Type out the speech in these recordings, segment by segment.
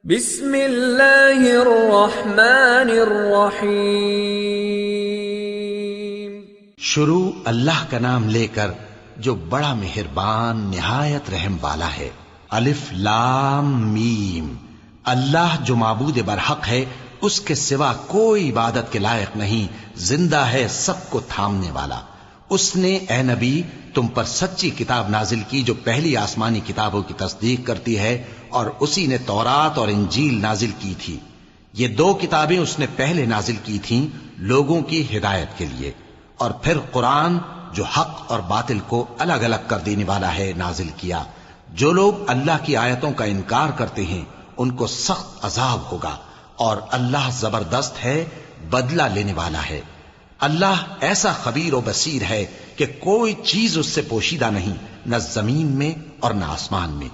بسم اللہ الرحمن الرحیم۔ شروع اللہ کا نام لے کر جو بڑا مہربان نہایت رحم والا ہے۔ الف لام میم۔ اللہ جو معبود برحق ہے، اس کے سوا کوئی عبادت کے لائق نہیں، زندہ ہے، سب کو تھامنے والا۔ اس نے اے نبی تم پر سچی کتاب نازل کی جو پہلی آسمانی کتابوں کی تصدیق کرتی ہے، اور اسی نے تورات اور انجیل نازل کی تھی۔ یہ دو کتابیں اس نے پہلے نازل کی تھیں لوگوں کی ہدایت کے لیے، اور پھر قرآن جو حق اور باطل کو الگ الگ کر دینے والا ہے نازل کیا۔ جو لوگ اللہ کی آیتوں کا انکار کرتے ہیں ان کو سخت عذاب ہوگا، اور اللہ زبردست ہے، بدلہ لینے والا ہے۔ اللہ ایسا خبیر و بصیر ہے کہ کوئی چیز اس سے پوشیدہ نہیں، نہ زمین میں اور نہ آسمان میں۔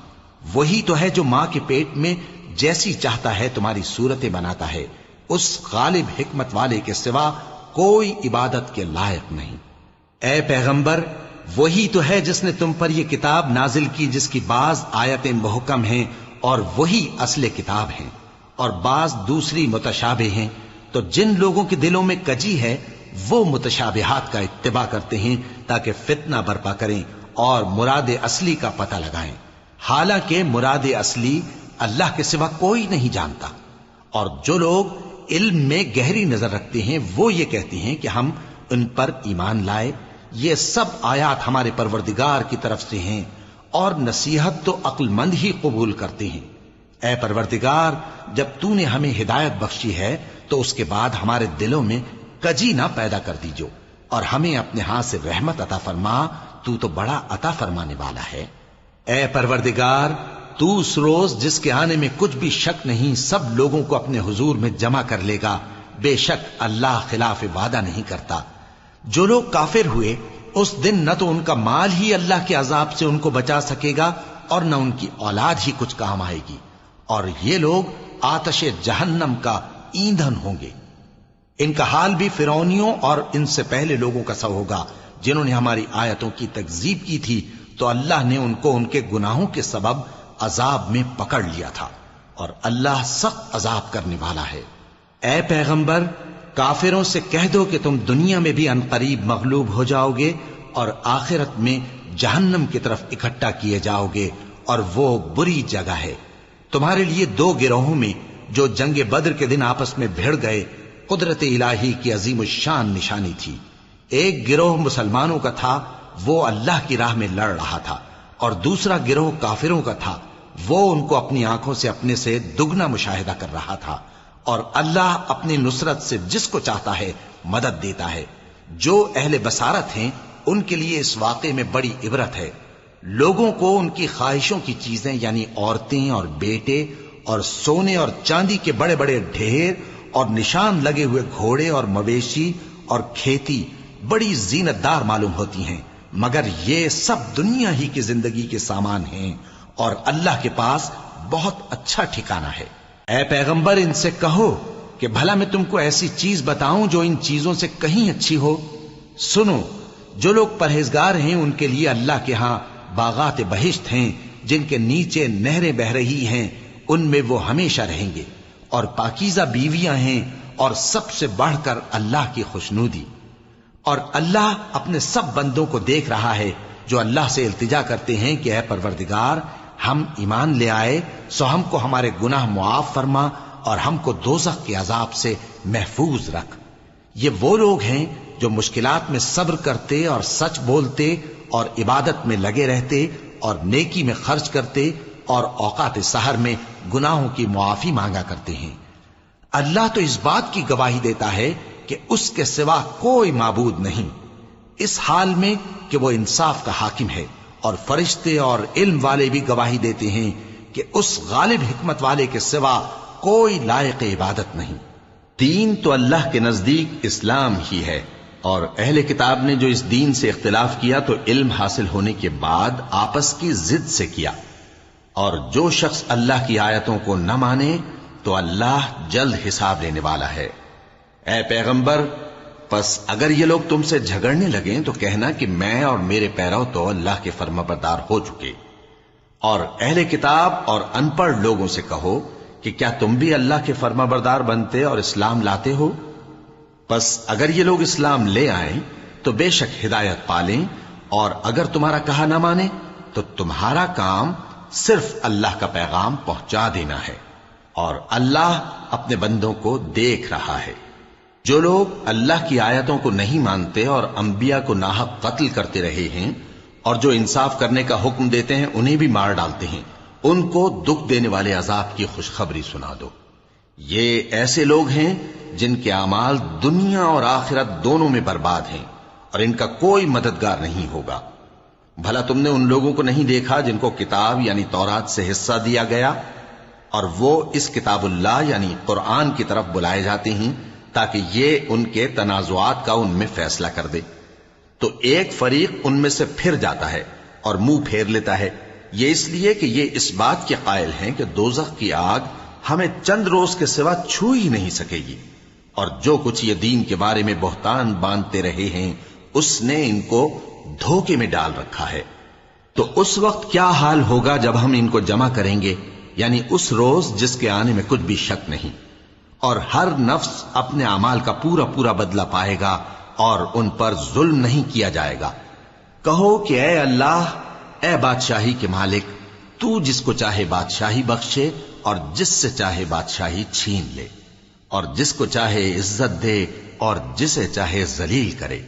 وہی تو ہے جو ماں کے پیٹ میں جیسی چاہتا ہے تمہاری صورتیں بناتا ہے، اس غالب حکمت والے کے سوا کوئی عبادت کے لائق نہیں۔ اے پیغمبر، وہی تو ہے جس نے تم پر یہ کتاب نازل کی جس کی بعض آیتیں محکم ہیں اور وہی اصل کتاب ہیں، اور بعض دوسری متشابہ ہیں۔ تو جن لوگوں کے دلوں میں کجی ہے وہ متشابہات کا اتباع کرتے ہیں تاکہ فتنہ برپا کریں اور مراد اصلی کا پتہ لگائیں، حالانکہ مراد اصلی اللہ کے سوا کوئی نہیں جانتا۔ اور جو لوگ علم میں گہری نظر رکھتے ہیں وہ یہ کہتے ہیں کہ ہم ان پر ایمان لائے، یہ سب آیات ہمارے پروردگار کی طرف سے ہیں، اور نصیحت تو عقل مند ہی قبول کرتے ہیں۔ اے پروردگار، جب تو نے ہمیں ہدایت بخشی ہے تو اس کے بعد ہمارے دلوں میں کجی نہ پیدا کر دیجو، اور ہمیں اپنے ہاتھ سے رحمت عطا فرما، تو بڑا عطا فرمانے والا ہے۔ اے پروردگار، تو اس روز جس کے آنے میں کچھ بھی شک نہیں سب لوگوں کو اپنے حضور میں جمع کر لے گا، بے شک اللہ خلاف وعدہ نہیں کرتا۔ جو لوگ کافر ہوئے اس دن نہ تو ان کا مال ہی اللہ کے عذاب سے ان کو بچا سکے گا اور نہ ان کی اولاد ہی کچھ کام آئے گی، اور یہ لوگ آتش جہنم کا ایندھن ہوں گے۔ ان کا حال بھی فرعونیوں اور ان سے پہلے لوگوں کا سا ہوگا جنہوں نے ہماری آیتوں کی تکذیب کی تھی، تو اللہ نے ان کو ان کے گناہوں کے سبب عذاب میں پکڑ لیا تھا، اور اللہ سخت عذاب کرنے والا ہے۔ اے پیغمبر، کافروں سے کہہ دو کہ تم دنیا میں بھی عنقریب مغلوب ہو جاؤ گے اور آخرت میں جہنم کی طرف اکٹھا کیے جاؤ گے، اور وہ بری جگہ ہے۔ تمہارے لیے دو گروہوں میں جو جنگ بدر کے دن آپس میں بھڑ گئے قدرت الہی کی عظیم الشان نشانی تھی۔ ایک گروہ مسلمانوں کا تھا، وہ اللہ کی راہ میں لڑ رہا تھا، اور دوسرا گروہ کافروں کا تھا، وہ ان کو اپنی آنکھوں سے اپنے سے دگنا مشاہدہ کر رہا تھا۔ اور اللہ اپنی نصرت سے جس کو چاہتا ہے مدد دیتا ہے۔ جو اہل بصارت ہیں ان کے لیے اس واقعے میں بڑی عبرت ہے۔ لوگوں کو ان کی خواہشوں کی چیزیں یعنی عورتیں اور بیٹے اور سونے اور چاندی کے بڑے بڑے ڈھیر اور نشان لگے ہوئے گھوڑے اور مویشی اور کھیتی بڑی زینت دار معلوم ہوتی ہیں، مگر یہ سب دنیا ہی کی زندگی کے سامان ہیں، اور اللہ کے پاس بہت اچھا ٹھکانہ ہے۔ اے پیغمبر، ان سے کہو کہ بھلا میں تم کو ایسی چیز بتاؤں جو ان چیزوں سے کہیں اچھی ہو؟ سنو، جو لوگ پرہیزگار ہیں ان کے لیے اللہ کے ہاں باغات بہشت ہیں جن کے نیچے نہریں بہ رہی ہیں، ان میں وہ ہمیشہ رہیں گے، اور پاکیزہ بیویاں ہیں، اور سب سے بڑھ کر اللہ کی خوشنودی۔ اور اللہ اپنے سب بندوں کو دیکھ رہا ہے جو اللہ سے التجا کرتے ہیں کہ اے پروردگار، ہم ایمان لے آئے سو ہم کو ہمارے گناہ معاف فرما اور ہم کو دوزخ کے عذاب سے محفوظ رکھ۔ یہ وہ لوگ ہیں جو مشکلات میں صبر کرتے اور سچ بولتے اور عبادت میں لگے رہتے اور نیکی میں خرچ کرتے اور اوقات سحر میں گناہوں کی معافی مانگا کرتے ہیں۔ اللہ تو اس بات کی گواہی دیتا ہے کہ اس کے سوا کوئی معبود نہیں، اس حال میں کہ وہ انصاف کا حاکم ہے، اور فرشتے اور علم والے بھی گواہی دیتے ہیں کہ اس غالب حکمت والے کے سوا کوئی لائق عبادت نہیں۔ دین تو اللہ کے نزدیک اسلام ہی ہے، اور اہل کتاب نے جو اس دین سے اختلاف کیا تو علم حاصل ہونے کے بعد آپس کی ضد سے کیا، اور جو شخص اللہ کی آیتوں کو نہ مانے تو اللہ جلد حساب لینے والا ہے۔ اے پیغمبر، پس اگر یہ لوگ تم سے جھگڑنے لگیں تو کہنا کہ میں اور میرے پیرو تو اللہ کے فرمانبردار ہو چکے، اور اہل کتاب اور ان پڑھ لوگوں سے کہو کہ کیا تم بھی اللہ کے فرما بردار بنتے اور اسلام لاتے ہو؟ پس اگر یہ لوگ اسلام لے آئیں تو بے شک ہدایت پالیں، اور اگر تمہارا کہا نہ مانے تو تمہارا کام صرف اللہ کا پیغام پہنچا دینا ہے، اور اللہ اپنے بندوں کو دیکھ رہا ہے۔ جو لوگ اللہ کی آیتوں کو نہیں مانتے اور انبیاء کو ناحق قتل کرتے رہے ہیں، اور جو انصاف کرنے کا حکم دیتے ہیں انہیں بھی مار ڈالتے ہیں، ان کو دکھ دینے والے عذاب کی خوشخبری سنا دو۔ یہ ایسے لوگ ہیں جن کے اعمال دنیا اور آخرت دونوں میں برباد ہیں، اور ان کا کوئی مددگار نہیں ہوگا۔ بھلا تم نے ان لوگوں کو نہیں دیکھا جن کو کتاب یعنی تورات سے حصہ دیا گیا، اور وہ اس کتاب اللہ یعنی قرآن کی طرف بلائے جاتے ہیں تاکہ یہ ان کے تنازعات کا ان میں فیصلہ کر دے؟ تو ایک فریق ان میں سے پھر جاتا ہے اور منہ پھیر لیتا ہے، یہ اس لیے کہ یہ اس بات کے قائل ہیں کہ دوزخ کی آگ ہمیں چند روز کے سوا چھو ہی نہیں سکے گی، اور جو کچھ یہ دین کے بارے میں بہتان باندھتے رہے ہیں اس نے ان کو دھوکے میں ڈال رکھا ہے۔ تو اس وقت کیا حال ہوگا جب ہم ان کو جمع کریں گے، یعنی اس روز جس کے آنے میں کچھ بھی شک نہیں، اور ہر نفس اپنے اعمال کا پورا پورا بدلہ پائے گا، اور ان پر ظلم نہیں کیا جائے گا۔ کہو کہ اے اللہ، اے بادشاہی کے مالک، تو جس کو چاہے بادشاہی بخشے اور جس سے چاہے بادشاہی چھین لے، اور جس کو چاہے عزت دے اور جسے چاہے ذلیل کرے۔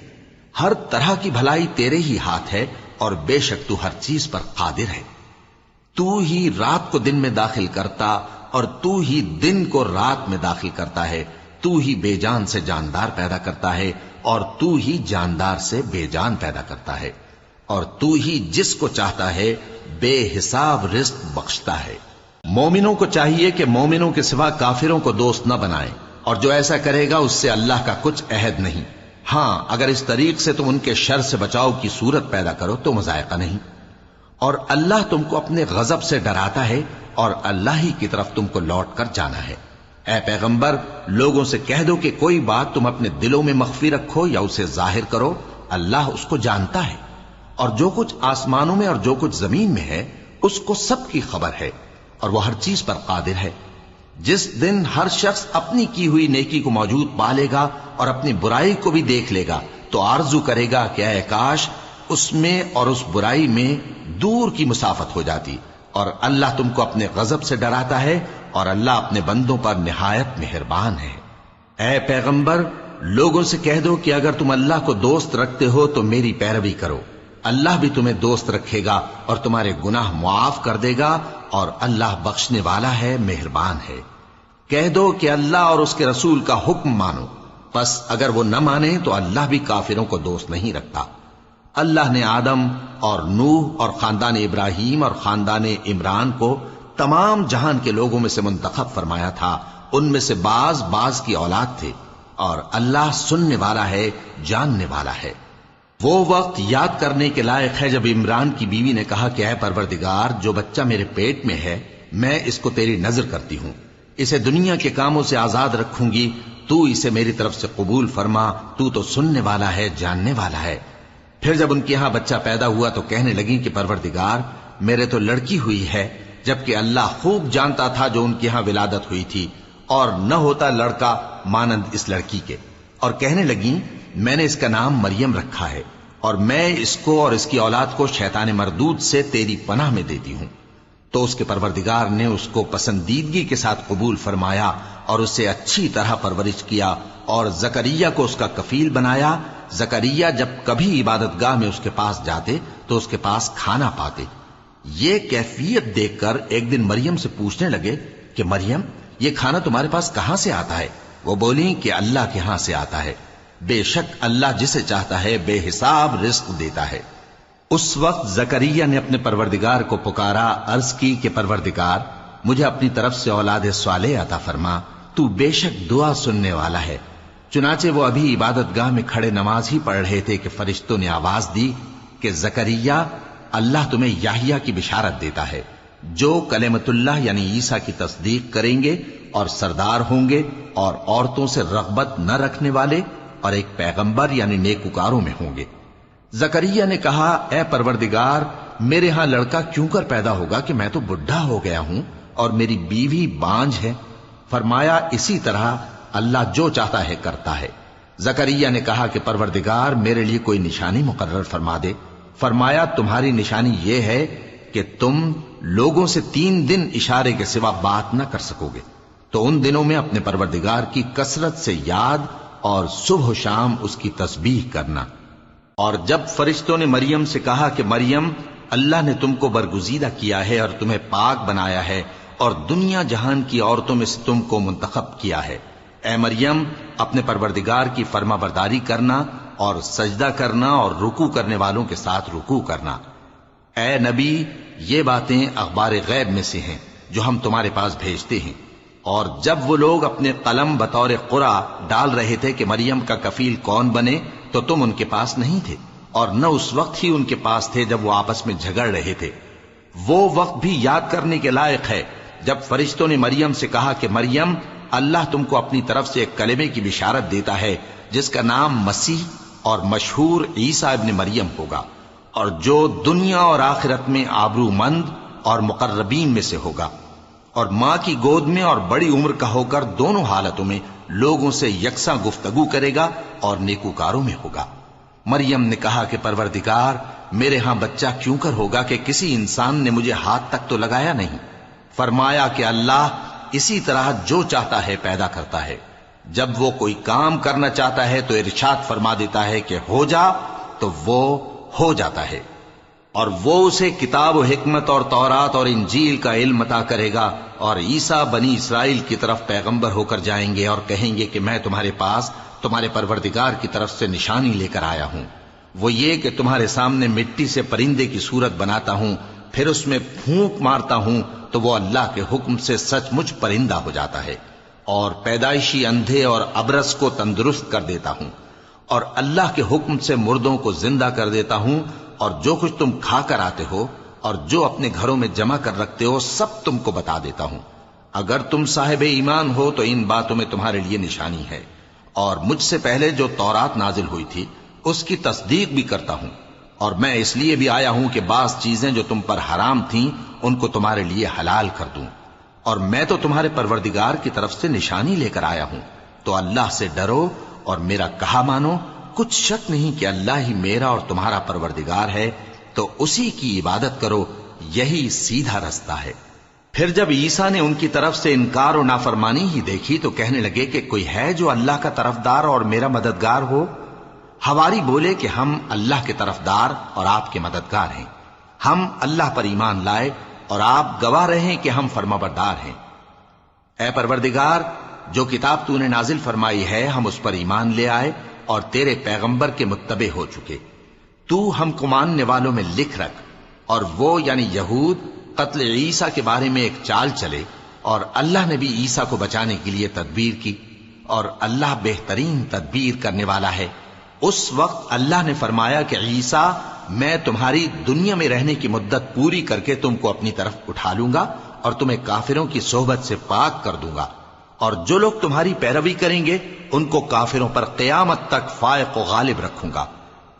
ہر طرح کی بھلائی تیرے ہی ہاتھ ہے، اور بے شک تو ہر چیز پر قادر ہے۔ تو ہی رات کو دن میں داخل کرتا اور تو ہی دن کو رات میں داخل کرتا ہے، تو ہی بے جان سے جاندار پیدا کرتا ہے اور تو ہی جاندار سے بے جان پیدا کرتا ہے، اور تو ہی جس کو چاہتا ہے بے حساب رزق بخشتا ہے۔ مومنوں کو چاہیے کہ مومنوں کے سوا کافروں کو دوست نہ بنائیں، اور جو ایسا کرے گا اس سے اللہ کا کچھ عہد نہیں۔ ہاں اگر اس طریق سے تم ان کے شر سے بچاؤ کی صورت پیدا کرو تو مذائقہ نہیں، اور اللہ تم کو اپنے غضب سے ڈراتا ہے، اور اللہ ہی کی طرف تم کو لوٹ کر جانا ہے۔ اے پیغمبر، لوگوں سے کہہ دو کہ کوئی بات تم اپنے دلوں میں مخفی رکھو یا اسے ظاہر کرو، اللہ اس کو جانتا ہے، اور جو کچھ آسمانوں میں اور جو کچھ زمین میں ہے اس کو سب کی خبر ہے، اور وہ ہر چیز پر قادر ہے۔ جس دن ہر شخص اپنی کی ہوئی نیکی کو موجود پا لے گا اور اپنی برائی کو بھی دیکھ لے گا تو آرزو کرے گا کہ اے کاش اس میں اور اس برائی میں دور کی مسافت ہو جاتی، اور اللہ تم کو اپنے غضب سے ڈراتا ہے، اور اللہ اپنے بندوں پر نہایت مہربان ہے۔ اے پیغمبر، لوگوں سے کہہ دو کہ اگر تم اللہ کو دوست رکھتے ہو تو میری پیروی کرو، اللہ بھی تمہیں دوست رکھے گا اور تمہارے گناہ معاف کر دے گا، اور اللہ بخشنے والا ہے، مہربان ہے۔ کہہ دو کہ اللہ اور اس کے رسول کا حکم مانو، پس اگر وہ نہ مانے تو اللہ بھی کافروں کو دوست نہیں رکھتا۔ اللہ نے آدم اور نوح اور خاندان ابراہیم اور خاندان عمران کو تمام جہان کے لوگوں میں سے منتخب فرمایا تھا، ان میں سے بعض بعض کی اولاد تھے، اور اللہ سننے والا ہے، جاننے والا ہے۔ وہ وقت یاد کرنے کے لائق ہے جب عمران کی بیوی نے کہا کہ اے پروردگار، جو بچہ میرے پیٹ میں ہے میں اس کو تیری نظر کرتی ہوں، اسے دنیا کے کاموں سے آزاد رکھوں گی، تو اسے میری طرف سے قبول فرما، تو تو سننے والا ہے، جاننے والا ہے۔ پھر جب ان کے ہاں بچہ پیدا ہوا تو کہنے لگی کہ پروردگار، میرے تو لڑکی ہوئی ہے، جبکہ اللہ خوب جانتا تھا جو ان کے ہاں ولادت ہوئی تھی، اور نہ ہوتا لڑکا مانند اس لڑکی کے۔ اور کہنے لگیں میں نے اس کا نام مریم رکھا ہے، اور میں اس کو اور اس کی اولاد کو شیطان مردود سے تیری پناہ میں دیتی ہوں۔ تو اس کے پروردگار نے اس کو پسندیدگی کے ساتھ قبول فرمایا اور اسے اچھی طرح پرورش کیا، اور زکریا کو اس کا کفیل بنایا۔ زکریا جب کبھی عبادت گاہ میں اس کے پاس جاتے تو اس کے پاس کھانا پاتے۔ یہ کیفیت دیکھ کر ایک دن مریم سے پوچھنے لگے کہ مریم، یہ کھانا تمہارے پاس کہاں سے آتا ہے؟ وہ بولی کہ اللہ کے ہاں سے آتا ہے، بے شک اللہ جسے چاہتا ہے بے حساب رزق دیتا ہے۔ اس وقت زکریا نے اپنے پروردگار کو پکارا، عرض کی کہ پروردگار، مجھے اپنی طرف سے اولاد صالح عطا فرما، تو بے شک دعا سننے والا ہے۔ چنانچہ وہ ابھی عبادت گاہ میں کھڑے نماز ہی پڑھ رہے تھے کہ فرشتوں نے آواز دی کہ زکریا، اللہ تمہیں یحییٰ کی بشارت دیتا ہے، جو کلمۃ اللہ یعنی عیسیٰ کی تصدیق کریں گے اور سردار ہوں گے اور عورتوں سے رغبت نہ رکھنے والے، اور ایک پیغمبر یعنی نیکوکاروں میں ہوں گے۔ زکریا نے کہا، اے پروردگار، میرے ہاں لڑکا کیوں کر پیدا ہوگا کہ میں تو بڈھا ہو گیا ہوں اور میری بیوی بانجھ ہے؟ فرمایا اسی طرح اللہ جو چاہتا ہے کرتا ہے۔ زکریا نے کہا کہ پروردگار میرے لیے کوئی نشانی مقرر فرما دے۔ فرمایا تمہاری نشانی یہ ہے کہ تم لوگوں سے 3 دن اشارے کے سوا بات نہ کر سکو گے، تو ان دنوں میں اپنے پروردگار کی کثرت سے یاد اور صبح و شام اس کی تسبیح کرنا۔ اور جب فرشتوں نے مریم سے کہا کہ مریم، اللہ نے تم کو برگزیدہ کیا ہے اور تمہیں پاک بنایا ہے اور دنیا جہان کی عورتوں میں سے تم کو منتخب کیا ہے، اے مریم اپنے پروردگار کی فرما برداری کرنا اور سجدہ کرنا اور رکوع کرنے والوں کے ساتھ رکوع کرنا۔ اے نبی، یہ باتیں اخبار غیب میں سے ہیں جو ہم تمہارے پاس بھیجتے ہیں۔ اور جب وہ لوگ اپنے قلم بطور قرعہ ڈال رہے تھے کہ مریم کا کفیل کون بنے، تو تم ان کے پاس نہیں تھے، اور نہ اس وقت ہی ان کے پاس تھے جب وہ آپس میں جھگڑ رہے تھے۔ وہ وقت بھی یاد کرنے کے لائق ہے جب فرشتوں نے مریم سے کہا کہ مریم، اللہ تم کو اپنی طرف سے ایک کلمے کی بشارت دیتا ہے جس کا نام مسیح اور مشہور عیسیٰ ابن مریم ہوگا، اور جو دنیا اور آخرت میں آبرو مند اور مقربین میں سے ہوگا، اور ماں کی گود میں اور بڑی عمر کا ہو کر دونوں حالتوں میں لوگوں سے یکساں گفتگو کرے گا اور نیکوکاروں میں ہوگا۔ مریم نے کہا کہ پروردگار، میرے ہاں بچہ کیوں کر ہوگا کہ کسی انسان نے مجھے ہاتھ تک تو لگایا نہیں؟ فرمایا کہ اللہ اسی طرح جو چاہتا ہے پیدا کرتا ہے، جب وہ کوئی کام کرنا چاہتا ہے تو ارشاد فرما دیتا ہے کہ ہو جا، تو وہ ہو جاتا ہے۔ اور وہ اسے کتاب و حکمت اور تورات اور انجیل کا علم عطا کرے گا، اور عیسیٰ بنی اسرائیل کی طرف پیغمبر ہو کر جائیں گے اور کہیں گے کہ میں تمہارے پاس تمہارے پروردگار کی طرف سے نشانی لے کر آیا ہوں، وہ یہ کہ تمہارے سامنے مٹی سے پرندے کی صورت بناتا ہوں، پھر اس میں پھونک مارتا ہوں تو وہ اللہ کے حکم سے سچ مچ پرندہ ہو جاتا ہے، اور پیدائشی اندھے اور ابرص کو تندرست کر دیتا ہوں، اور اللہ کے حکم سے مردوں کو زندہ کر دیتا ہوں، اور جو کچھ تم کھا کر آتے ہو اور جو اپنے گھروں میں جمع کر رکھتے ہو سب تم کو بتا دیتا ہوں۔ اگر تم صاحب ایمان ہو تو ان باتوں میں تمہارے لیے نشانی ہے، اور مجھ سے پہلے جو تورات نازل ہوئی تھی اس کی تصدیق بھی کرتا ہوں، اور میں اس لیے بھی آیا ہوں کہ بعض چیزیں جو تم پر حرام تھیں ان کو تمہارے لیے حلال کر دوں، اور میں تو تمہارے پروردگار کی طرف سے نشانی لے کر آیا ہوں، تو اللہ سے ڈرو اور میرا کہا مانو۔ کچھ شک نہیں کہ اللہ ہی میرا اور تمہارا پروردگار ہے، تو اسی کی عبادت کرو، یہی سیدھا رستہ ہے۔ پھر جب عیسیٰ نے ان کی طرف سے انکار و نافرمانی ہی دیکھی تو کہنے لگے کہ کوئی ہے جو اللہ کا طرفدار اور میرا مددگار ہو؟ حواری بولے کہ ہم اللہ کے طرفدار اور آپ کے مددگار ہیں، ہم اللہ پر ایمان لائے اور آپ گواہ رہیں کہ ہم فرمانبردار ہیں۔ اے پروردگار، جو کتاب تو نے نازل فرمائی ہے ہم اس پر ایمان لے آئے اور تیرے پیغمبر کے متبع ہو چکے۔ تو ہم کو ماننے والوں میں لکھ رکھ، اور وہ یعنی یہود قتل عیسیٰ کے بارے میں ایک چال چلے، اور اللہ نے بھی عیسیٰ کو بچانے کے لیے تدبیر کی، اور اللہ بہترین تدبیر کرنے والا ہے۔ اس وقت اللہ نے فرمایا کہ عیسیٰ، میں تمہاری دنیا میں رہنے کی مدت پوری کر کے تم کو اپنی طرف اٹھا لوں گا اور تمہیں کافروں کی صحبت سے پاک کر دوں گا، اور جو لوگ تمہاری پیروی کریں گے ان کو کافروں پر قیامت تک فائق و غالب رکھوں گا۔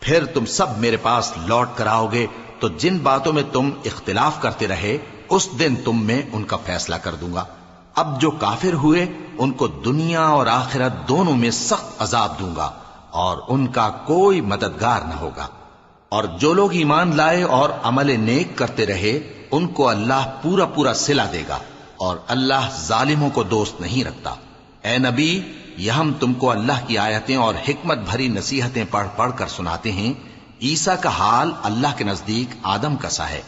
پھر تم سب میرے پاس لوٹ کر آؤ گے تو جن باتوں میں تم اختلاف کرتے رہے اس دن تم میں ان کا فیصلہ کر دوں گا۔ اب جو کافر ہوئے ان کو دنیا اور آخرت دونوں میں سخت عذاب دوں گا، اور ان کا کوئی مددگار نہ ہوگا۔ اور جو لوگ ایمان لائے اور عمل نیک کرتے رہے ان کو اللہ پورا پورا صلہ دے گا، اور اللہ ظالموں کو دوست نہیں رکھتا۔ اے نبی، یہ ہم تم کو اللہ کی آیتیں اور حکمت بھری نصیحتیں پڑھ پڑھ کر سناتے ہیں۔ عیسیٰ کا حال اللہ کے نزدیک آدم کا سا ہے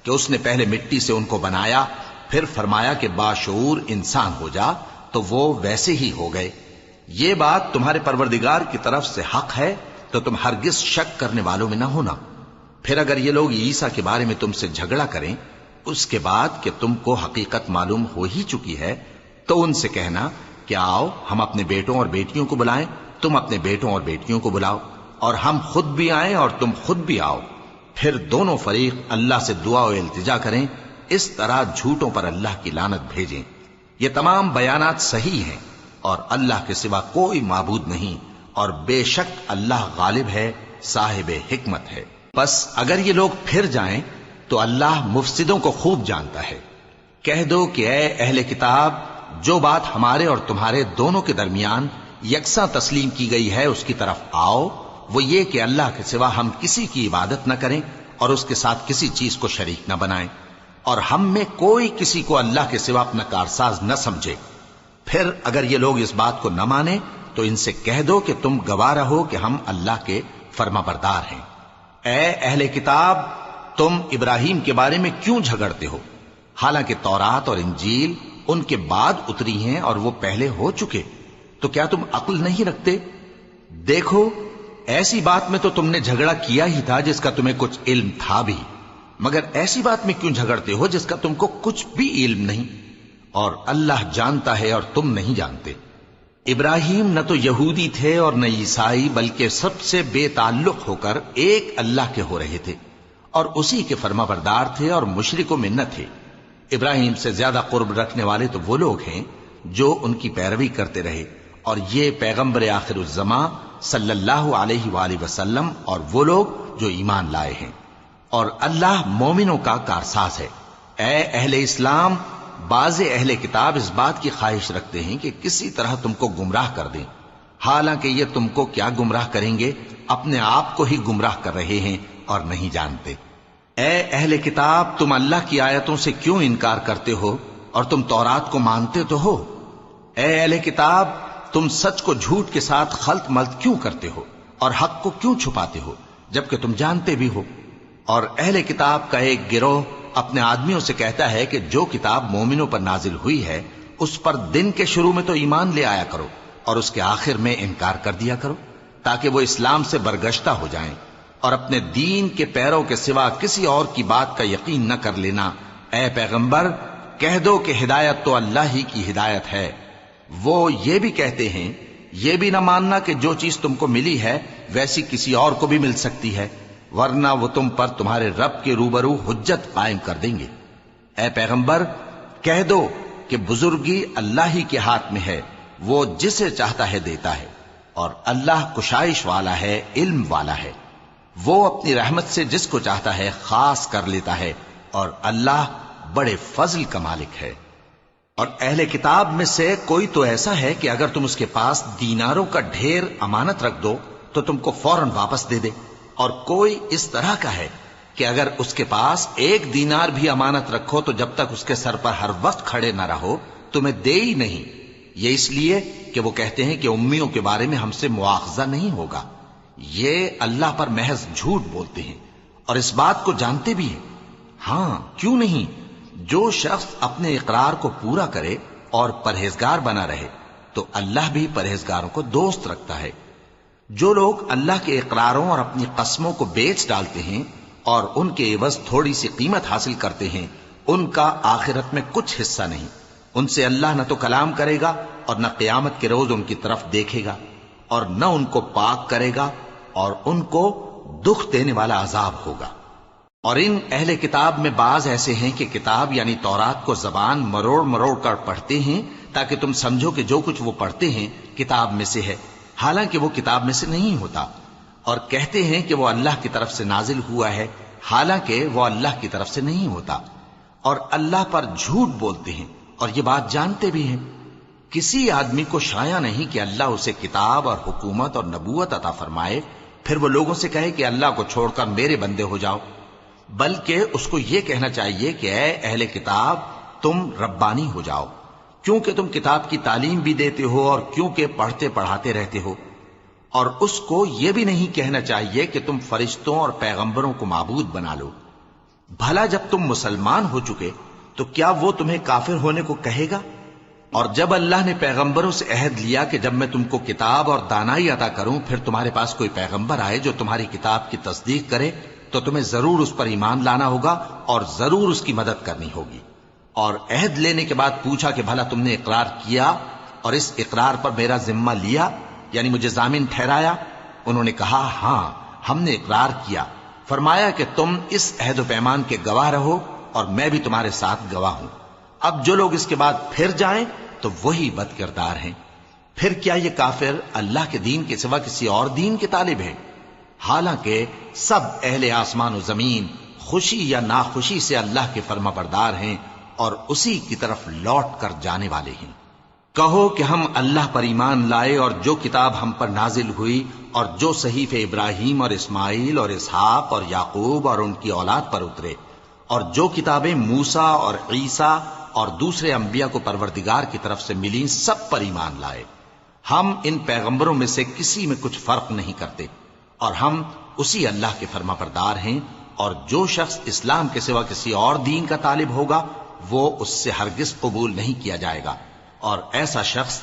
کہ اس نے پہلے مٹی سے ان کو بنایا، پھر فرمایا کہ باشعور انسان ہو جا، تو وہ ویسے ہی ہو گئے۔ یہ بات تمہارے پروردگار کی طرف سے حق ہے، تو تم ہرگز شک کرنے والوں میں نہ ہونا۔ پھر اگر یہ لوگ عیسیٰ کے بارے میں تم سے جھگڑا کریں اس کے بعد کہ تم کو حقیقت معلوم ہو ہی چکی ہے، تو ان سے کہنا کہ آؤ ہم اپنے بیٹوں اور بیٹیوں کو بلائیں، تم اپنے بیٹوں اور بیٹیوں کو بلاؤ، اور ہم خود بھی آئیں اور تم خود بھی آؤ، پھر دونوں فریق اللہ سے دعا و التجا کریں، اس طرح جھوٹوں پر اللہ کی لعنت بھیجیں۔ یہ تمام بیانات صحیح ہیں، اور اللہ کے سوا کوئی معبود نہیں، اور بے شک اللہ غالب ہے، صاحب حکمت ہے۔ بس اگر یہ لوگ پھر جائیں تو اللہ مفسدوں کو خوب جانتا ہے۔ کہہ دو کہ اے اہل کتاب، جو بات ہمارے اور تمہارے دونوں کے درمیان یکساں تسلیم کی گئی ہے اس کی طرف آؤ، وہ یہ کہ اللہ کے سوا ہم کسی کی عبادت نہ کریں اور اس کے ساتھ کسی چیز کو شریک نہ بنائیں، اور ہم میں کوئی کسی کو اللہ کے سوا اپنا کارساز نہ سمجھے۔ پھر اگر یہ لوگ اس بات کو نہ مانیں تو ان سے کہہ دو کہ تم گواہ رہو کہ ہم اللہ کے فرما بردار ہیں۔ اے اہل کتاب، تم ابراہیم کے بارے میں کیوں جھگڑتے ہو، حالانکہ تورات اور انجیل ان کے بعد اتری ہیں اور وہ پہلے ہو چکے؟ تو کیا تم عقل نہیں رکھتے؟ دیکھو، ایسی بات میں تو تم نے جھگڑا کیا ہی تھا جس کا تمہیں کچھ علم تھا بھی، مگر ایسی بات میں کیوں جھگڑتے ہو جس کا تم کو کچھ بھی علم نہیں، اور اللہ جانتا ہے اور تم نہیں جانتے۔ ابراہیم نہ تو یہودی تھے اور نہ عیسائی، بلکہ سب سے بے تعلق ہو کر ایک اللہ کے ہو رہے تھے اور اسی کے فرما بردار تھے اور مشرکوں میں نہ تھے۔ ابراہیم سے زیادہ قرب رکھنے والے تو وہ لوگ ہیں جو ان کی پیروی کرتے رہے، اور یہ پیغمبر آخر الزماں صلی اللہ علیہ وآلہ وسلم اور وہ لوگ جو ایمان لائے ہیں، اور اللہ مومنوں کا کارساز ہے۔ اے اہل اسلام، بعض اہل کتاب اس بات کی خواہش رکھتے ہیں کہ کسی طرح تم کو گمراہ کر دیں، حالانکہ یہ تم کو کیا گمراہ کریں گے، اپنے آپ کو ہی گمراہ کر رہے ہیں اور نہیں جانتے۔ اے اہل کتاب، تم اللہ کی آیتوں سے کیوں انکار کرتے ہو اور تم تورات کو مانتے تو ہو؟ اے اہل کتاب، تم سچ کو جھوٹ کے ساتھ خلط ملط کیوں کرتے ہو اور حق کو کیوں چھپاتے ہو جبکہ تم جانتے بھی ہو؟ اور اہل کتاب کا ایک گروہ اپنے آدمیوں سے کہتا ہے کہ جو کتاب مومنوں پر نازل ہوئی ہے اس پر دن کے شروع میں تو ایمان لے آیا کرو اور اس کے آخر میں انکار کر دیا کرو، تاکہ وہ اسلام سے برگشتہ ہو جائیں، اور اپنے دین کے پیروں کے سوا کسی اور کی بات کا یقین نہ کر لینا۔ اے پیغمبر، کہہ دو کہ ہدایت تو اللہ ہی کی ہدایت ہے۔ وہ یہ بھی کہتے ہیں، یہ بھی نہ ماننا کہ جو چیز تم کو ملی ہے ویسی کسی اور کو بھی مل سکتی ہے، ورنہ وہ تم پر تمہارے رب کے روبرو حجت قائم کر دیں گے۔ اے پیغمبر، کہہ دو کہ بزرگی اللہ ہی کے ہاتھ میں ہے، وہ جسے چاہتا ہے دیتا ہے، اور اللہ کشائش والا ہے، علم والا ہے، وہ اپنی رحمت سے جس کو چاہتا ہے خاص کر لیتا ہے، اور اللہ بڑے فضل کا مالک ہے۔ اور اہل کتاب میں سے کوئی تو ایسا ہے کہ اگر تم اس کے پاس دیناروں کا ڈھیر امانت رکھ دو تو تم کو فوراً واپس دے دے، اور کوئی اس طرح کا ہے کہ اگر اس کے پاس 1 دینار بھی امانت رکھو تو جب تک اس کے سر پر ہر وقت کھڑے نہ رہو تمہیں دے ہی نہیں، یہ اس لیے کہ وہ کہتے ہیں کہ امیوں کے بارے میں ہم سے مواخذہ نہیں ہوگا۔ یہ اللہ پر محض جھوٹ بولتے ہیں اور اس بات کو جانتے بھی ہیں۔ ہاں، کیوں نہیں، جو شخص اپنے اقرار کو پورا کرے اور پرہیزگار بنا رہے تو اللہ بھی پرہیزگاروں کو دوست رکھتا ہے۔ جو لوگ اللہ کے اقراروں اور اپنی قسموں کو بیچ ڈالتے ہیں اور ان کے عوض تھوڑی سی قیمت حاصل کرتے ہیں، ان کا آخرت میں کچھ حصہ نہیں۔ ان سے اللہ نہ تو کلام کرے گا اور نہ قیامت کے روز ان کی طرف دیکھے گا، اور نہ ان کو پاک کرے گا، اور ان کو دکھ دینے والا عذاب ہوگا۔ اور ان اہل کتاب میں بعض ایسے ہیں کہ کتاب یعنی تورات کو زبان مروڑ مروڑ کر پڑھتے ہیں تاکہ تم سمجھو کہ جو کچھ وہ پڑھتے ہیں کتاب میں سے ہے، حالانکہ وہ کتاب میں سے نہیں ہوتا، اور کہتے ہیں کہ وہ اللہ کی طرف سے نازل ہوا ہے، حالانکہ وہ اللہ کی طرف سے نہیں ہوتا، اور اللہ پر جھوٹ بولتے ہیں اور یہ بات جانتے بھی ہیں۔ کسی آدمی کو شایع نہیں کہ اللہ اسے کتاب اور حکومت اور نبوت عطا فرمائے پھر وہ لوگوں سے کہے کہ اللہ کو چھوڑ کر میرے بندے ہو جاؤ، بلکہ اس کو یہ کہنا چاہیے کہ اے اہل کتاب، تم ربانی ہو جاؤ، کیونکہ تم کتاب کی تعلیم بھی دیتے ہو اور کیونکہ پڑھتے پڑھاتے رہتے ہو۔ اور اس کو یہ بھی نہیں کہنا چاہیے کہ تم فرشتوں اور پیغمبروں کو معبود بنا لو۔ بھلا جب تم مسلمان ہو چکے تو کیا وہ تمہیں کافر ہونے کو کہے گا؟ اور جب اللہ نے پیغمبروں سے عہد لیا کہ جب میں تم کو کتاب اور دانائی عطا کروں پھر تمہارے پاس کوئی پیغمبر آئے جو تمہاری کتاب کی تصدیق کرے تو تمہیں ضرور اس پر ایمان لانا ہوگا اور ضرور اس کی مدد کرنی ہوگی۔ اور عہد لینے کے بعد پوچھا کہ بھلا تم نے اقرار کیا اور اس اقرار پر میرا ذمہ لیا، یعنی مجھے ضامن ٹھہرایا؟ انہوں نے کہا ہاں، ہم نے اقرار کیا۔ فرمایا کہ تم اس عہد و پیمان کے گواہ رہو اور میں بھی تمہارے ساتھ گواہ ہوں۔ اب جو لوگ اس کے بعد پھر جائیں تو وہی بد کردار ہیں۔ پھر کیا یہ کافر اللہ کے دین کے سوا کسی اور دین کے طالب ہیں؟ حالانکہ سب اہل آسمان و زمین خوشی یا ناخوشی سے اللہ کے فرما بردار ہیں اور اسی کی طرف لوٹ کر جانے والے ہیں۔ کہو کہ ہم اللہ پر ایمان لائے اور جو کتاب ہم پر نازل ہوئی اور جو صحیفے ابراہیم اور اسماعیل اور اسحاق اور یعقوب اور ان کی اولاد پر اترے، اور جو کتابیں موسیٰ اور عیسیٰ اور دوسرے انبیاء کو پروردگار کی طرف سے ملیں، سب پر ایمان لائے۔ ہم ان پیغمبروں میں سے کسی میں کچھ فرق نہیں کرتے، اور ہم اسی اللہ کے فرما بردار ہیں، اور جو شخص اسلام کے سوا کسی اور دین کا طالب ہوگا وہ اس سے ہرگز قبول نہیں کیا جائے گا، اور ایسا شخص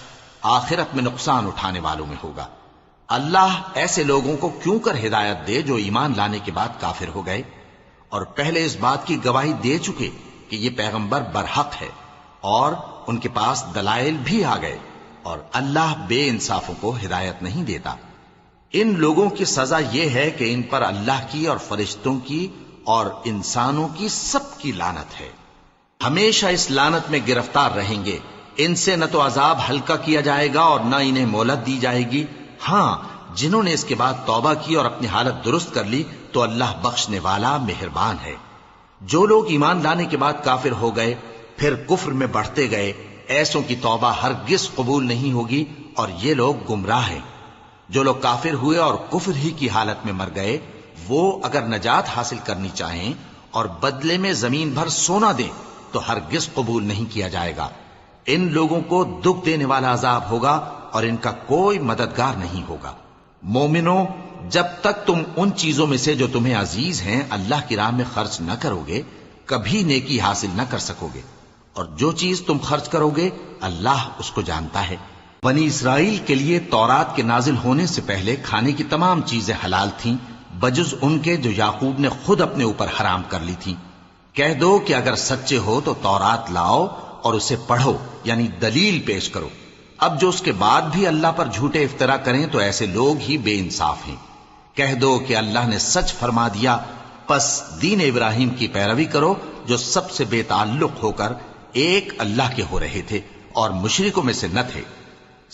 آخرت میں نقصان اٹھانے والوں میں ہوگا۔ اللہ ایسے لوگوں کو کیوں کر ہدایت دے جو ایمان لانے کے بعد کافر ہو گئے اور پہلے اس بات کی گواہی دے چکے کہ یہ پیغمبر برحق ہے، اور ان کے پاس دلائل بھی آ گئے، اور اللہ بے انصافوں کو ہدایت نہیں دیتا۔ ان لوگوں کی سزا یہ ہے کہ ان پر اللہ کی اور فرشتوں کی اور انسانوں کی سب کی لعنت ہے، ہمیشہ اس لعنت میں گرفتار رہیں گے۔ ان سے نہ تو عذاب ہلکا کیا جائے گا اور نہ انہیں مہلت دی جائے گی۔ ہاں، جنہوں نے اس کے بعد توبہ کی اور اپنی حالت درست کر لی تو اللہ بخشنے والا مہربان ہے۔ جو لوگ ایمان لانے کے بعد کافر ہو گئے پھر کفر میں بڑھتے گئے، ایسوں کی توبہ ہرگز قبول نہیں ہوگی، اور یہ لوگ گمراہ ہیں۔ جو لوگ کافر ہوئے اور کفر ہی کی حالت میں مر گئے، وہ اگر نجات حاصل کرنی چاہیں اور بدلے میں زمین بھر سونا دیں تو ہرگز قبول نہیں کیا جائے گا۔ ان لوگوں کو دکھ دینے والا عذاب ہوگا اور ان کا کوئی مددگار نہیں ہوگا۔ مومنوں، جب تک تم ان چیزوں میں سے جو تمہیں عزیز ہیں اللہ کی راہ میں خرچ نہ کرو گے، کبھی نیکی حاصل نہ کر سکو گے، اور جو چیز تم خرچ کرو گے اللہ اس کو جانتا ہے۔ بنی اسرائیل کے لیے تورات کے نازل ہونے سے پہلے کھانے کی تمام چیزیں حلال تھیں بجز ان کے جو یعقوب نے خود اپنے اوپر حرام کر لی تھیں۔ کہہ دو کہ اگر سچے ہو تو تورات لاؤ اور اسے پڑھو، یعنی دلیل پیش کرو۔ اب جو اس کے بعد بھی اللہ پر جھوٹے افطرا کریں تو ایسے لوگ ہی بے انصاف ہیں۔ کہہ دو کہ اللہ نے سچ فرما دیا، پس دین ابراہیم کی پیروی کرو جو سب سے بے تعلق ہو کر ایک اللہ کے ہو رہے تھے اور مشرکوں میں سے نہ تھے۔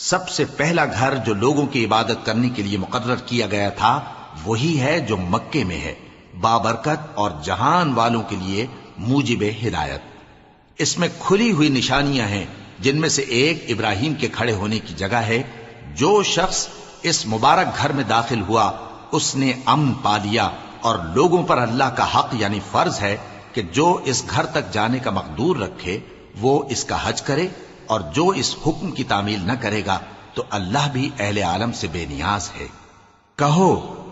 سب سے پہلا گھر جو لوگوں کی عبادت کرنے کے لیے مقرر کیا گیا تھا وہی ہے جو مکے میں ہے، بابرکت اور جہان والوں کے لیے موجب ہدایت۔ اس میں کھلی ہوئی نشانیاں ہیں، جن میں سے ایک ابراہیم کے کھڑے ہونے کی جگہ ہے۔ جو شخص اس مبارک گھر میں داخل ہوا اس نے امن پا لیا، اور لوگوں پر اللہ کا حق یعنی فرض ہے کہ جو اس گھر تک جانے کا مقدور رکھے وہ اس کا حج کرے، اور جو اس حکم کی تعمیل نہ کرے گا تو اللہ بھی اہل عالم سے بے نیاز ہے۔ کہو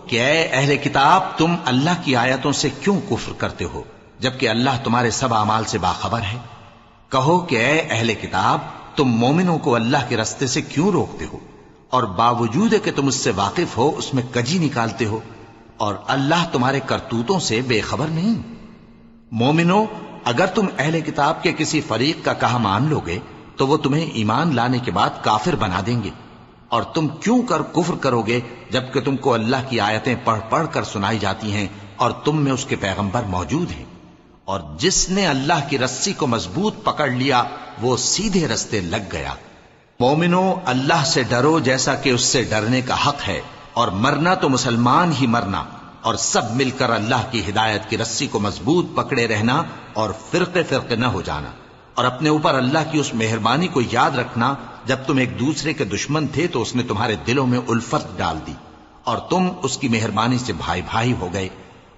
کہ اے اہل کتاب، تم اللہ کی آیتوں سے کیوں کفر کرتے ہو جبکہ اللہ تمہارے سب اعمال سے باخبر ہے؟ کہو کہ اے اہل کتاب، تم مومنوں کو اللہ کے رستے سے کیوں روکتے ہو، اور باوجود کہ تم اس سے واقف ہو اس میں کجی نکالتے ہو، اور اللہ تمہارے کرتوتوں سے بے خبر نہیں؟ مومنوں، اگر تم اہل کتاب کے کسی فریق کا کہا مان لو گے تو وہ تمہیں ایمان لانے کے بعد کافر بنا دیں گے، اور تم کیوں کر کفر کرو گے جبکہ تم کو اللہ کی آیتیں پڑھ پڑھ کر سنائی جاتی ہیں اور تم میں اس کے پیغمبر موجود ہیں؟ اور جس نے اللہ کی رسی کو مضبوط پکڑ لیا وہ سیدھے رستے لگ گیا۔ مومنوں، اللہ سے ڈرو جیسا کہ اس سے ڈرنے کا حق ہے، اور مرنا تو مسلمان ہی مرنا، اور سب مل کر اللہ کی ہدایت کی رسی کو مضبوط پکڑے رہنا اور فرقے فرقے نہ ہو جانا، اور اپنے اوپر اللہ کی اس مہربانی کو یاد رکھنا جب تم ایک دوسرے کے دشمن تھے تو اس نے تمہارے دلوں میں الفت ڈال دی اور تم اس کی مہربانی سے بھائی بھائی ہو گئے،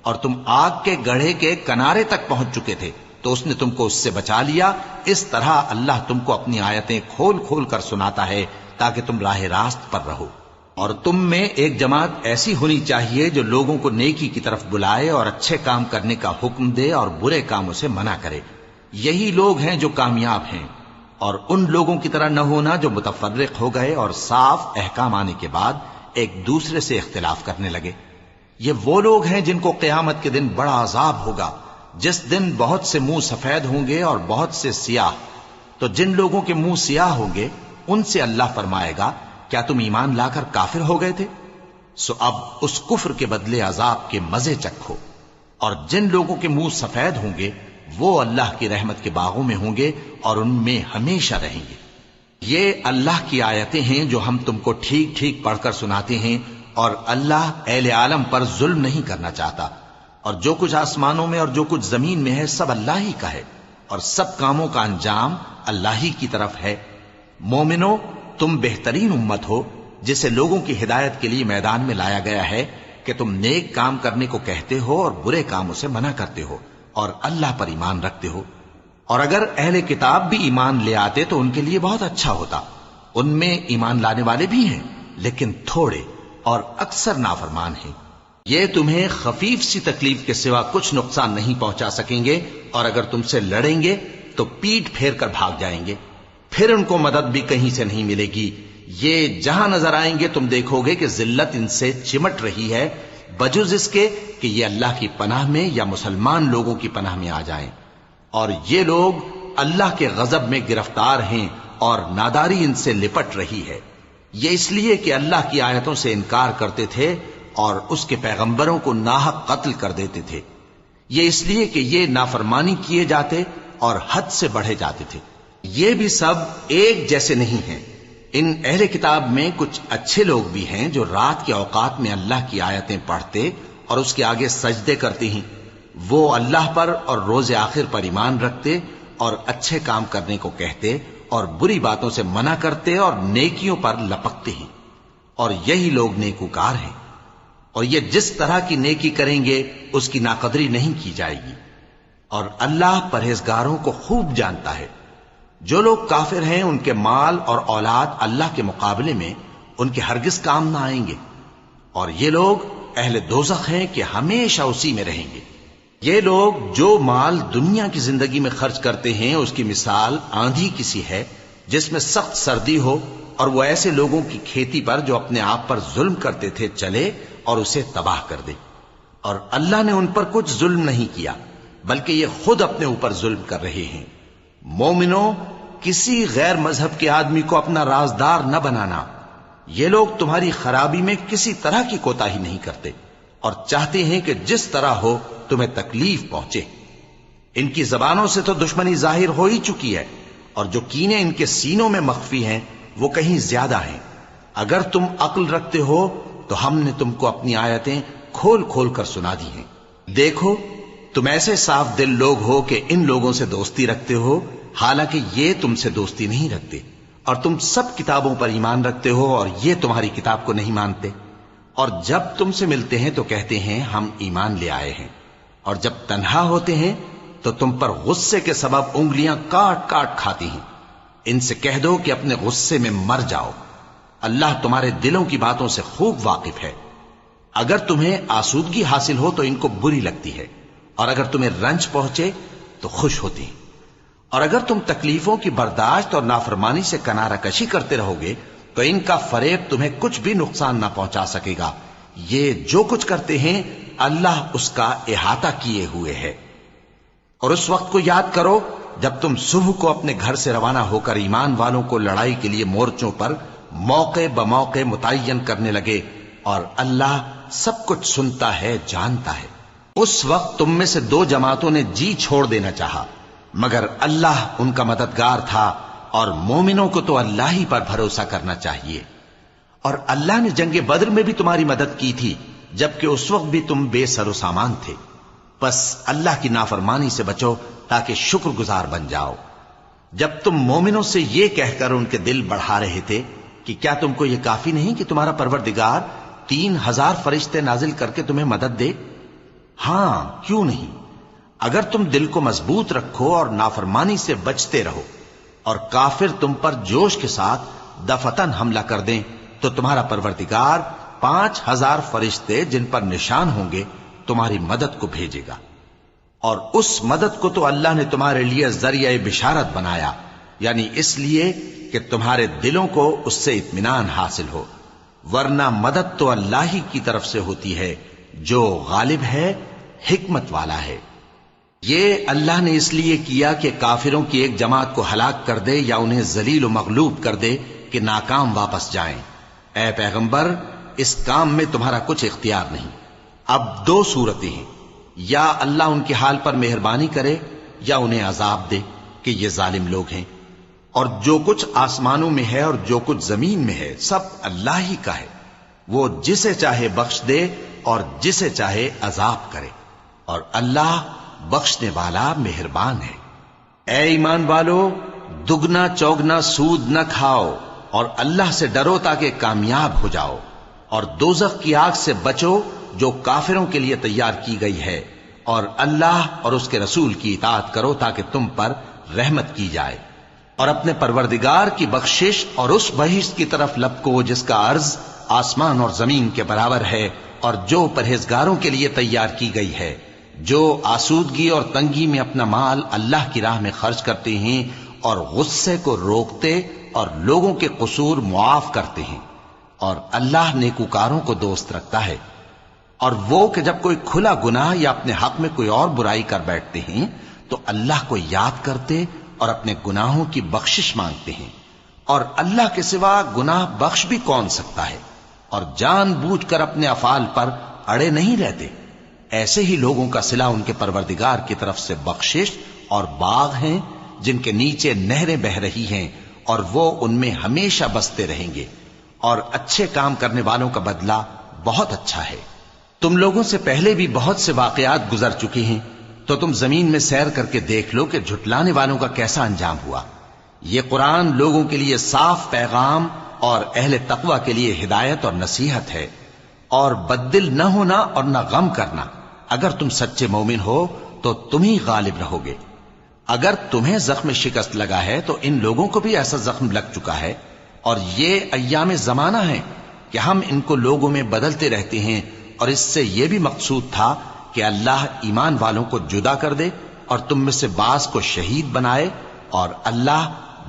اور تم آگ کے گڑھے کے کنارے تک پہنچ چکے تھے تو اس نے تم کو اس سے بچا لیا۔ اس طرح اللہ تم کو اپنی آیتیں کھول کھول کر سناتا ہے تاکہ تم راہ راست پر رہو۔ اور تم میں ایک جماعت ایسی ہونی چاہیے جو لوگوں کو نیکی کی طرف بلائے اور اچھے کام کرنے کا حکم دے اور برے کاموں سے منع کرے۔ یہی لوگ ہیں جو کامیاب ہیں، اور ان لوگوں کی طرح نہ ہونا جو متفرق ہو گئے اور صاف احکام آنے کے بعد ایک دوسرے سے اختلاف کرنے لگے۔ یہ وہ لوگ ہیں جن کو قیامت کے دن بڑا عذاب ہوگا، جس دن بہت سے منہ سفید ہوں گے اور بہت سے سیاہ۔ تو جن لوگوں کے منہ سیاہ ہوں گے ان سے اللہ فرمائے گا، کیا تم ایمان لا کر کافر ہو گئے تھے؟ سو اب اس کفر کے بدلے عذاب کے مزے چکھو۔ اور جن لوگوں کے منہ سفید ہوں گے وہ اللہ کی رحمت کے باغوں میں ہوں گے اور ان میں ہمیشہ رہیں گے۔ یہ اللہ کی آیتیں ہیں جو ہم تم کو ٹھیک ٹھیک پڑھ کر سناتے ہیں، اور اللہ اہل عالم پر ظلم نہیں کرنا چاہتا، اور جو کچھ آسمانوں میں اور جو کچھ زمین میں ہے سب اللہ ہی کا ہے، اور سب کاموں کا انجام اللہ ہی کی طرف ہے۔ مومنو، تم بہترین امت ہو جسے لوگوں کی ہدایت کے لیے میدان میں لایا گیا ہے کہ تم نیک کام کرنے کو کہتے ہو اور برے کاموں سے منع کرتے ہو اور اللہ پر ایمان رکھتے ہو۔ اور اگر اہل کتاب بھی ایمان لے آتے تو ان کے لیے بہت اچھا ہوتا۔ ان میں ایمان لانے والے بھی ہیں لیکن تھوڑے اور اکثر نافرمان ہیں۔ یہ تمہیں خفیف سی تکلیف کے سوا کچھ نقصان نہیں پہنچا سکیں گے، اور اگر تم سے لڑیں گے تو پیٹ پھیر کر بھاگ جائیں گے، پھر ان کو مدد بھی کہیں سے نہیں ملے گی۔ یہ جہاں نظر آئیں گے تم دیکھو گے کہ ذلت ان سے چمٹ رہی ہے، بجز اس کے کہ یہ اللہ کی پناہ میں یا مسلمان لوگوں کی پناہ میں آ جائیں۔ اور یہ لوگ اللہ کے غضب میں گرفتار ہیں اور ناداری ان سے لپٹ رہی ہے۔ یہ اس لیے کہ اللہ کی آیتوں سے انکار کرتے تھے اور اس کے پیغمبروں کو ناحق قتل کر دیتے تھے۔ یہ اس لیے کہ یہ نافرمانی کیے جاتے اور حد سے بڑھے جاتے تھے۔ یہ بھی سب ایک جیسے نہیں ہیں۔ ان اہل کتاب میں کچھ اچھے لوگ بھی ہیں جو رات کے اوقات میں اللہ کی آیتیں پڑھتے اور اس کے آگے سجدے کرتے ہیں۔ وہ اللہ پر اور روز آخر پر ایمان رکھتے اور اچھے کام کرنے کو کہتے اور بری باتوں سے منع کرتے اور نیکیوں پر لپکتے ہیں، اور یہی لوگ نیکوکار ہیں۔ اور یہ جس طرح کی نیکی کریں گے اس کی ناقدری نہیں کی جائے گی، اور اللہ پرہیزگاروں کو خوب جانتا ہے۔ جو لوگ کافر ہیں ان کے مال اور اولاد اللہ کے مقابلے میں ان کے ہرگز کام نہ آئیں گے، اور یہ لوگ اہل دوزخ ہیں کہ ہمیشہ اسی میں رہیں گے۔ یہ لوگ جو مال دنیا کی زندگی میں خرچ کرتے ہیں اس کی مثال آندھی کسی ہے جس میں سخت سردی ہو، اور وہ ایسے لوگوں کی کھیتی پر جو اپنے آپ پر ظلم کرتے تھے چلے اور اسے تباہ کر دے۔ اور اللہ نے ان پر کچھ ظلم نہیں کیا بلکہ یہ خود اپنے اوپر ظلم کر رہے ہیں۔ مومنو، کسی غیر مذہب کے آدمی کو اپنا رازدار نہ بنانا۔ یہ لوگ تمہاری خرابی میں کسی طرح کی کوتاہی نہیں کرتے اور چاہتے ہیں کہ جس طرح ہو تمہیں تکلیف پہنچے۔ ان کی زبانوں سے تو دشمنی ظاہر ہو ہی چکی ہے، اور جو کینے ان کے سینوں میں مخفی ہیں وہ کہیں زیادہ ہیں۔ اگر تم عقل رکھتے ہو تو ہم نے تم کو اپنی آیتیں کھول کھول کر سنا دی ہیں۔ دیکھو، تم ایسے صاف دل لوگ ہو کہ ان لوگوں سے دوستی رکھتے ہو حالانکہ یہ تم سے دوستی نہیں رکھتے، اور تم سب کتابوں پر ایمان رکھتے ہو اور یہ تمہاری کتاب کو نہیں مانتے۔ اور جب تم سے ملتے ہیں تو کہتے ہیں ہم ایمان لے آئے ہیں، اور جب تنہا ہوتے ہیں تو تم پر غصے کے سبب انگلیاں کاٹ کاٹ کھاتی ہیں۔ ان سے کہہ دو کہ اپنے غصے میں مر جاؤ، اللہ تمہارے دلوں کی باتوں سے خوب واقف ہے۔ اگر تمہیں آسودگی حاصل ہو تو ان کو بری لگتی ہے، اور اگر تمہیں رنج پہنچے تو خوش ہوتی ہیں۔ اور اگر تم تکلیفوں کی برداشت اور نافرمانی سے کنارہ کشی کرتے رہو گے تو ان کا فریب تمہیں کچھ بھی نقصان نہ پہنچا سکے گا۔ یہ جو کچھ کرتے ہیں اللہ اس کا احاطہ کیے ہوئے ہے۔ اور اس وقت کو یاد کرو جب تم صبح کو اپنے گھر سے روانہ ہو کر ایمان والوں کو لڑائی کے لیے مورچوں پر موقع بموقع متعین کرنے لگے، اور اللہ سب کچھ سنتا ہے، جانتا ہے۔ اس وقت تم میں سے دو جماعتوں نے جی چھوڑ دینا چاہا، مگر اللہ ان کا مددگار تھا، اور مومنوں کو تو اللہ ہی پر بھروسہ کرنا چاہیے۔ اور اللہ نے جنگ بدر میں بھی تمہاری مدد کی تھی جبکہ اس وقت بھی تم بے سر و سامان تھے۔ بس اللہ کی نافرمانی سے بچو تاکہ شکر گزار بن جاؤ۔ جب تم مومنوں سے یہ کہہ کر ان کے دل بڑھا رہے تھے کہ کیا تم کو یہ کافی نہیں کہ تمہارا پروردگار 3000 فرشتے نازل کر کے تمہیں مدد دے؟ ہاں، کیوں نہیں؟ اگر تم دل کو مضبوط رکھو اور نافرمانی سے بچتے رہو اور کافر تم پر جوش کے ساتھ دفتن حملہ کر دیں تو تمہارا پروردگار 5000 فرشتے جن پر نشان ہوں گے تمہاری مدد کو بھیجے گا۔ اور اس مدد کو تو اللہ نے تمہارے لیے ذریعہ بشارت بنایا، یعنی اس لیے کہ تمہارے دلوں کو اس سے اطمینان حاصل ہو، ورنہ مدد تو اللہ ہی کی طرف سے ہوتی ہے جو غالب ہے، حکمت والا ہے۔ یہ اللہ نے اس لیے کیا کہ کافروں کی ایک جماعت کو ہلاک کر دے یا انہیں ذلیل و مغلوب کر دے کہ ناکام واپس جائیں۔ اے پیغمبر، اس کام میں تمہارا کچھ اختیار نہیں۔ اب دو صورتیں ہیں، یا اللہ ان کے حال پر مہربانی کرے یا انہیں عذاب دے کہ یہ ظالم لوگ ہیں۔ اور جو کچھ آسمانوں میں ہے اور جو کچھ زمین میں ہے سب اللہ ہی کا ہے، وہ جسے چاہے بخش دے اور جسے چاہے عذاب کرے، اور اللہ بخشنے والا مہربان ہے۔ اے ایمان والو، دگنا چوگنا سود نہ کھاؤ اور اللہ سے ڈرو تاکہ کامیاب ہو جاؤ، اور دوزخ کی آگ سے بچو جو کافروں کے لیے تیار کی گئی ہے، اور اللہ اور اس کے رسول کی اطاعت کرو تاکہ تم پر رحمت کی جائے، اور اپنے پروردگار کی بخشش اور اس بہشت کی طرف لپکو جس کا عرض آسمان اور زمین کے برابر ہے، اور جو پرہیزگاروں کے لیے تیار کی گئی ہے، جو آسودگی اور تنگی میں اپنا مال اللہ کی راہ میں خرچ کرتے ہیں اور غصے کو روکتے اور لوگوں کے قصور معاف کرتے ہیں، اور اللہ نیکوکاروں کو دوست رکھتا ہے۔ اور وہ کہ جب کوئی کھلا گناہ یا اپنے حق میں کوئی اور برائی کر بیٹھتے ہیں تو اللہ کو یاد کرتے اور اپنے گناہوں کی بخشش مانگتے ہیں، اور اللہ کے سوا گناہ بخش بھی کون سکتا ہے، اور جان بوجھ کر اپنے افعال پر اڑے نہیں رہتے۔ ایسے ہی لوگوں کا صلہ ان کے پروردگار کی طرف سے بخشش اور باغ ہیں جن کے نیچے نہریں بہ رہی ہیں، اور وہ ان میں ہمیشہ بستے رہیں گے، اور اچھے کام کرنے والوں کا بدلہ بہت اچھا ہے۔ تم لوگوں سے پہلے بھی بہت سے واقعات گزر چکے ہیں، تو تم زمین میں سیر کر کے دیکھ لو کہ جھٹلانے والوں کا کیسا انجام ہوا۔ یہ قرآن لوگوں کے لیے صاف پیغام اور اہل تقوی کے لیے ہدایت اور نصیحت ہے، اور بددل نہ ہونا اور نہ غم کرنا۔ اگر تم سچے مومن ہو تو تم ہی غالب رہو گے۔ اگر تمہیں زخم شکست لگا ہے تو ان لوگوں کو بھی ایسا زخم لگ چکا ہے، اور یہ ایام زمانہ ہے کہ ہم ان کو لوگوں میں بدلتے رہتے ہیں، اور اس سے یہ بھی مقصود تھا کہ اللہ ایمان والوں کو جدا کر دے اور تم میں سے بعض کو شہید بنائے، اور اللہ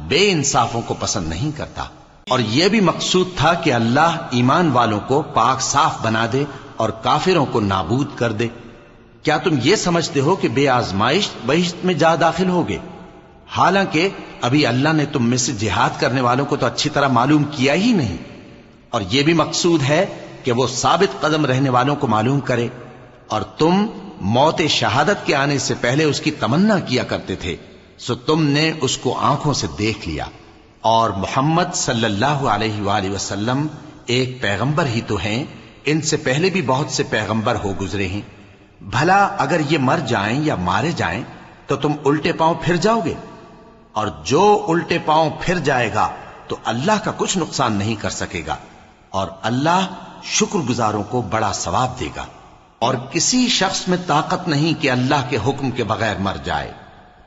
بے انصافوں کو پسند نہیں کرتا۔ اور یہ بھی مقصود تھا کہ اللہ ایمان والوں کو پاک صاف بنا دے اور کافروں کو نابود کر دے۔ کیا تم یہ سمجھتے ہو کہ بے آزمائش بہشت میں جا داخل ہوگے؟ حالانکہ ابھی اللہ نے تم میں سے جہاد کرنے والوں کو تو اچھی طرح معلوم کیا ہی نہیں، اور یہ بھی مقصود ہے کہ وہ ثابت قدم رہنے والوں کو معلوم کرے، اور تم موت شہادت کے آنے سے پہلے اس کی تمنا کیا کرتے تھے، سو تم نے اس کو آنکھوں سے دیکھ لیا۔ اور محمد صلی اللہ علیہ وآلہ وسلم ایک پیغمبر ہی تو ہیں، ان سے پہلے بھی بہت سے پیغمبر ہو گزرے ہیں۔ بھلا اگر یہ مر جائیں یا مارے جائیں تو تم الٹے پاؤں پھر جاؤ گے؟ اور جو الٹے پاؤں پھر جائے گا تو اللہ کا کچھ نقصان نہیں کر سکے گا، اور اللہ شکر گزاروں کو بڑا ثواب دے گا۔ اور کسی شخص میں طاقت نہیں کہ اللہ کے حکم کے بغیر مر جائے،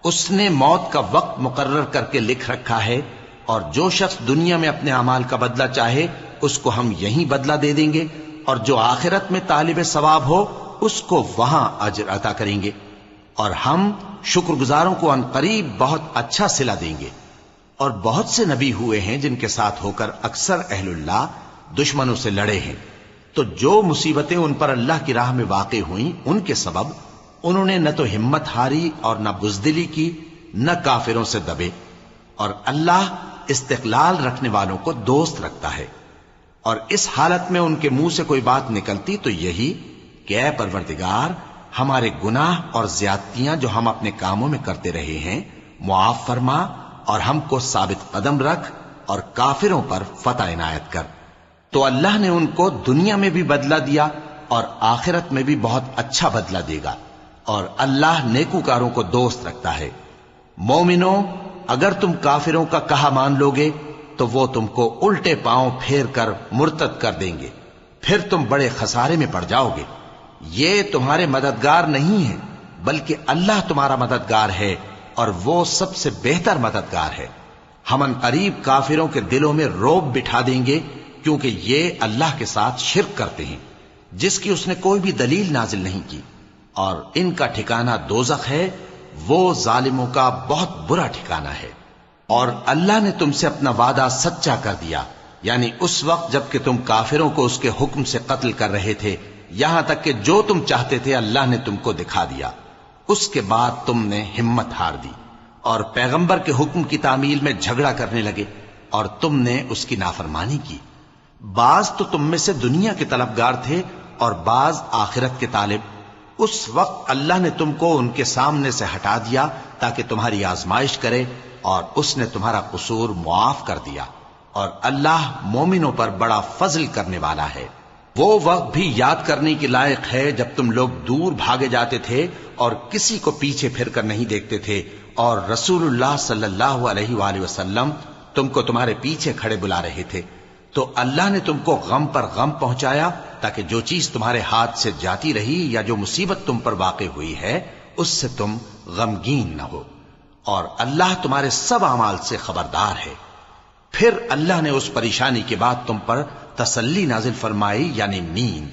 اس نے موت کا وقت مقرر کر کے لکھ رکھا ہے، اور جو شخص دنیا میں اپنے اعمال کا بدلہ چاہے اس کو ہم یہیں بدلہ دے دیں گے، اور جو آخرت میں طالب ثواب ہو اس کو وہاں اجر عطا کریں گے، اور ہم شکر گزاروں کو ان قریب بہت اچھا صلہ دیں گے۔ اور بہت سے نبی ہوئے ہیں جن کے ساتھ ہو کر اکثر اہل اللہ دشمنوں سے لڑے ہیں، تو جو مصیبتیں ان پر اللہ کی راہ میں واقع ہوئیں ان کے سبب انہوں نے نہ تو ہمت ہاری اور نہ بزدلی کی، نہ کافروں سے دبے، اور اللہ استقلال رکھنے والوں کو دوست رکھتا ہے۔ اور اس حالت میں ان کے منہ سے کوئی بات نکلتی تو یہی کہ اے پروردگار، ہمارے گناہ اور زیادتیاں جو ہم اپنے کاموں میں کرتے رہے ہیں معاف فرما، اور ہم کو ثابت قدم رکھ، اور کافروں پر فتح عنایت کر۔ تو اللہ نے ان کو دنیا میں بھی بدلہ دیا اور آخرت میں بھی بہت اچھا بدلہ دے گا، اور اللہ نیکوکاروں کو دوست رکھتا ہے۔ مومنو، اگر تم کافروں کا کہا مان لوگے تو وہ تم کو الٹے پاؤں پھیر کر مرتد کر دیں گے، پھر تم بڑے خسارے میں پڑ جاؤ گے۔ یہ تمہارے مددگار نہیں ہے بلکہ اللہ تمہارا مددگار ہے، اور وہ سب سے بہتر مددگار ہے۔ ہم ان قریب کافروں کے دلوں میں رعب بٹھا دیں گے، کیونکہ یہ اللہ کے ساتھ شرک کرتے ہیں جس کی اس نے کوئی بھی دلیل نازل نہیں کی، اور ان کا ٹھکانہ دوزخ ہے، وہ ظالموں کا بہت برا ٹھکانہ ہے۔ اور اللہ نے تم سے اپنا وعدہ سچا کر دیا، یعنی اس وقت جب کہ تم کافروں کو اس کے حکم سے قتل کر رہے تھے، یہاں تک کہ جو تم چاہتے تھے اللہ نے تم کو دکھا دیا۔ اس کے بعد تم نے ہمت ہار دی اور پیغمبر کے حکم کی تعمیل میں جھگڑا کرنے لگے، اور تم نے اس کی نافرمانی کی۔ بعض تو تم میں سے دنیا کے طلبگار تھے اور بعض آخرت کے طالب۔ اس وقت اللہ نے تم کو ان کے سامنے سے ہٹا دیا تاکہ تمہاری آزمائش کرے، اور اس نے تمہارا قصور معاف کر دیا، اور اللہ مومنوں پر بڑا فضل کرنے والا ہے۔ وہ وقت بھی یاد کرنے کے لائق ہے جب تم لوگ دور بھاگے جاتے تھے اور کسی کو پیچھے پھر کر نہیں دیکھتے تھے، اور رسول اللہ صلی اللہ علیہ وآلہ وسلم تم کو تمہارے پیچھے کھڑے بلا رہے تھے، تو اللہ نے تم کو غم پر غم پہنچایا تاکہ جو چیز تمہارے ہاتھ سے جاتی رہی یا جو مصیبت تم پر واقع ہوئی ہے اس سے تم غمگین نہ ہو، اور اللہ تمہارے سب اعمال سے خبردار ہے۔ پھر اللہ نے اس پریشانی کے بعد تم پر تسلی نازل فرمائی، یعنی نیند،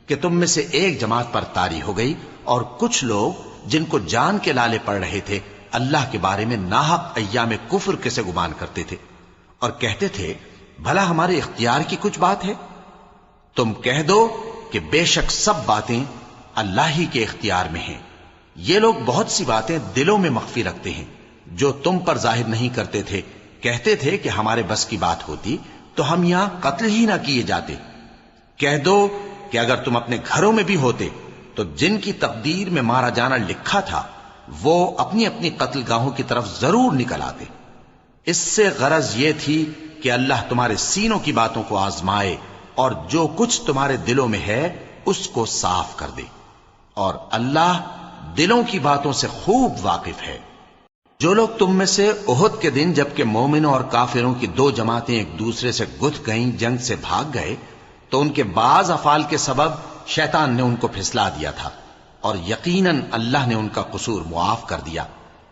کہ تم میں سے ایک جماعت پر طاری ہو گئی، اور کچھ لوگ جن کو جان کے لالے پڑ رہے تھے اللہ کے بارے میں ناحق ایام کفر کے سے گمان کرتے تھے، اور کہتے تھے بھلا ہمارے اختیار کی کچھ بات ہے؟ تم کہہ دو کہ بے شک سب باتیں اللہ ہی کے اختیار میں ہیں۔ یہ لوگ بہت سی باتیں دلوں میں مخفی رکھتے ہیں جو تم پر ظاہر نہیں کرتے تھے، کہتے تھے کہ ہمارے بس کی بات ہوتی تو ہم یہاں قتل ہی نہ کیے جاتے۔ کہہ دو کہ اگر تم اپنے گھروں میں بھی ہوتے تو جن کی تقدیر میں مارا جانا لکھا تھا وہ اپنی اپنی قتل گاہوں کی طرف ضرور نکل آتے۔ اس سے غرض یہ تھی کہ اللہ تمہارے سینوں کی باتوں کو آزمائے اور جو کچھ تمہارے دلوں میں ہے اس کو صاف کر دے، اور اللہ دلوں کی باتوں سے خوب واقف ہے۔ جو لوگ تم میں سے احد کے دن جبکہ مومنوں اور کافروں کی دو جماعتیں ایک دوسرے سے گتھ گئیں جنگ سے بھاگ گئے تو ان کے بعض افعال کے سبب شیطان نے ان کو پھسلا دیا تھا، اور یقیناً اللہ نے ان کا قصور معاف کر دیا۔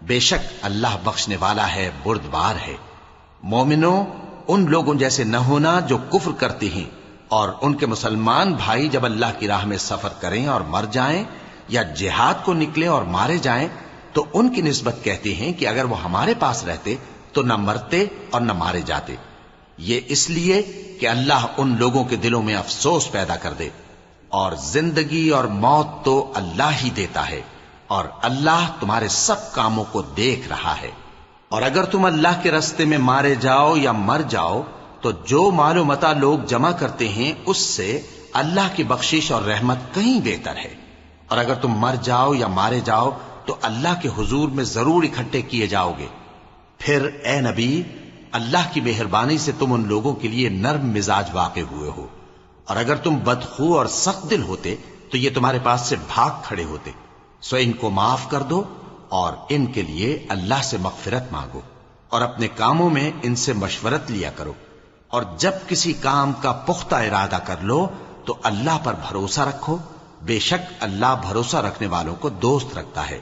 بے شک اللہ بخشنے والا ہے، بردبار ہے۔ مومنوں، ان لوگوں جیسے نہ ہونا جو کفر کرتے ہیں، اور ان کے مسلمان بھائی جب اللہ کی راہ میں سفر کریں اور مر جائیں یا جہاد کو نکلیں اور مارے جائیں تو ان کی نسبت کہتے ہیں کہ اگر وہ ہمارے پاس رہتے تو نہ مرتے اور نہ مارے جاتے، یہ اس لیے کہ اللہ ان لوگوں کے دلوں میں افسوس پیدا کر دے، اور زندگی اور موت تو اللہ ہی دیتا ہے، اور اللہ تمہارے سب کاموں کو دیکھ رہا ہے۔ اور اگر تم اللہ کے راستے میں مارے جاؤ یا مر جاؤ تو جو مال و متاع لوگ جمع کرتے ہیں اس سے اللہ کی بخشش اور رحمت کہیں بہتر ہے، اور اگر تم مر جاؤ یا مارے جاؤ تو اللہ کے حضور میں ضرور اکٹھے کیے جاؤ گے۔ پھر اے نبی، اللہ کی مہربانی سے تم ان لوگوں کے لیے نرم مزاج واقع ہوئے ہو، اور اگر تم بدخو اور سخت دل ہوتے تو یہ تمہارے پاس سے بھاگ کھڑے ہوتے، سو ان کو معاف کر دو اور ان کے لیے اللہ سے مغفرت مانگو، اور اپنے کاموں میں ان سے مشورت لیا کرو، اور جب کسی کام کا پختہ ارادہ کر لو تو اللہ پر بھروسہ رکھو، بے شک اللہ بھروسہ رکھنے والوں کو دوست رکھتا ہے۔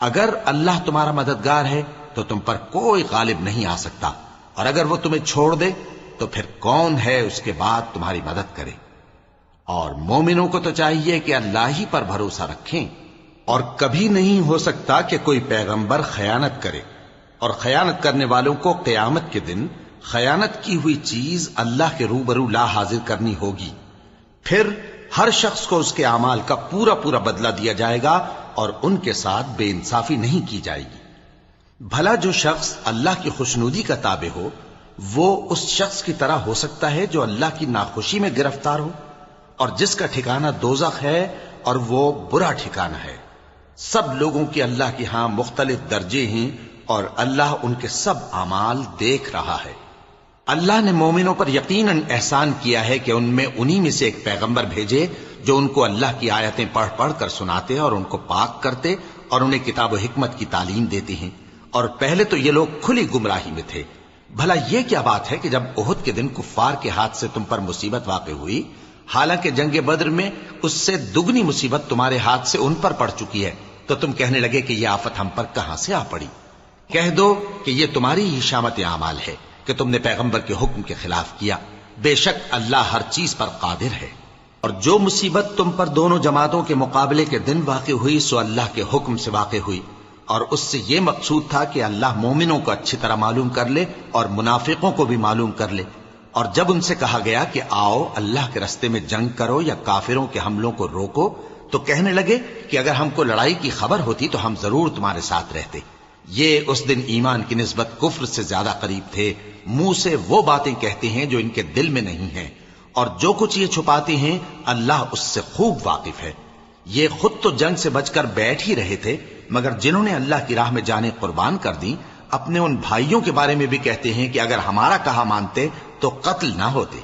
اگر اللہ تمہارا مددگار ہے تو تم پر کوئی غالب نہیں آ سکتا، اور اگر وہ تمہیں چھوڑ دے تو پھر کون ہے اس کے بعد تمہاری مدد کرے؟ اور مومنوں کو تو چاہیے کہ اللہ ہی پر بھروسہ رکھیں، اور کبھی نہیں ہو سکتا کہ کوئی پیغمبر خیانت کرے، اور خیانت کرنے والوں کو قیامت کے دن خیانت کی ہوئی چیز اللہ کے روبرو لا حاضر کرنی ہوگی، پھر ہر شخص کو اس کے اعمال کا پورا پورا بدلہ دیا جائے گا، اور ان کے ساتھ بے انصافی نہیں کی جائے گی۔ بھلا جو شخص اللہ کی خوشنودی کا تابع ہو وہ اس شخص کی طرح ہو سکتا ہے جو اللہ کی ناخوشی میں گرفتار ہو، اور جس کا ٹھکانہ دوزخ ہے اور وہ برا ٹھکانہ ہے۔ سب لوگوں کے اللہ کے ہاں مختلف درجے ہیں، اور اللہ ان کے سب اعمال دیکھ رہا ہے۔ اللہ نے مومنوں پر یقیناً احسان کیا ہے کہ ان میں انہی میں سے ایک پیغمبر بھیجے جو ان کو اللہ کی آیتیں پڑھ پڑھ کر سناتے اور ان کو پاک کرتے اور انہیں کتاب و حکمت کی تعلیم دیتے ہیں، اور پہلے تو یہ لوگ کھلی گمراہی میں تھے۔ بھلا یہ کیا بات ہے کہ جب احد کے دن کفار کے ہاتھ سے تم پر مصیبت واقع ہوئی، حالانکہ جنگ بدر میں اس سے دگنی مصیبت تمہارے ہاتھ سے ان پر پڑ چکی ہے، تو تم کہنے لگے کہ یہ آفت ہم پر کہاں سے آ پڑی؟ کہہ دو کہ یہ تمہاری ہی شامت اعمال ہے کہ تم نے پیغمبر کے حکم کے خلاف کیا، بے شک اللہ ہر چیز پر قادر ہے۔ اور جو مصیبت تم پر دونوں جماعتوں کے مقابلے کے دن واقع ہوئی سو اللہ کے حکم سے واقع ہوئی، اور اس سے یہ مقصود تھا کہ اللہ مومنوں کو اچھی طرح معلوم کر لے اور منافقوں کو بھی معلوم کر لے۔ اور جب ان سے کہا گیا کہ آؤ اللہ کے راستے میں جنگ کرو یا کافروں کے حملوں کو روکو، تو کہنے لگے کہ اگر ہم کو لڑائی کی خبر ہوتی تو ہم ضرور تمہارے ساتھ رہتے۔ یہ اس دن ایمان کی نسبت کفر سے زیادہ قریب تھے، منہ سے وہ باتیں کہتے ہیں جو ان کے دل میں نہیں ہیں، اور جو کچھ یہ چھپاتے ہیں اللہ اس سے خوب واقف ہے۔ یہ خود تو جنگ سے بچ کر بیٹھ ہی رہے تھے، مگر جنہوں نے اللہ کی راہ میں جانیں قربان کر دیں اپنے ان بھائیوں کے بارے میں بھی کہتے ہیں کہ اگر ہمارا کہا مانتے تو قتل نہ ہوتے۔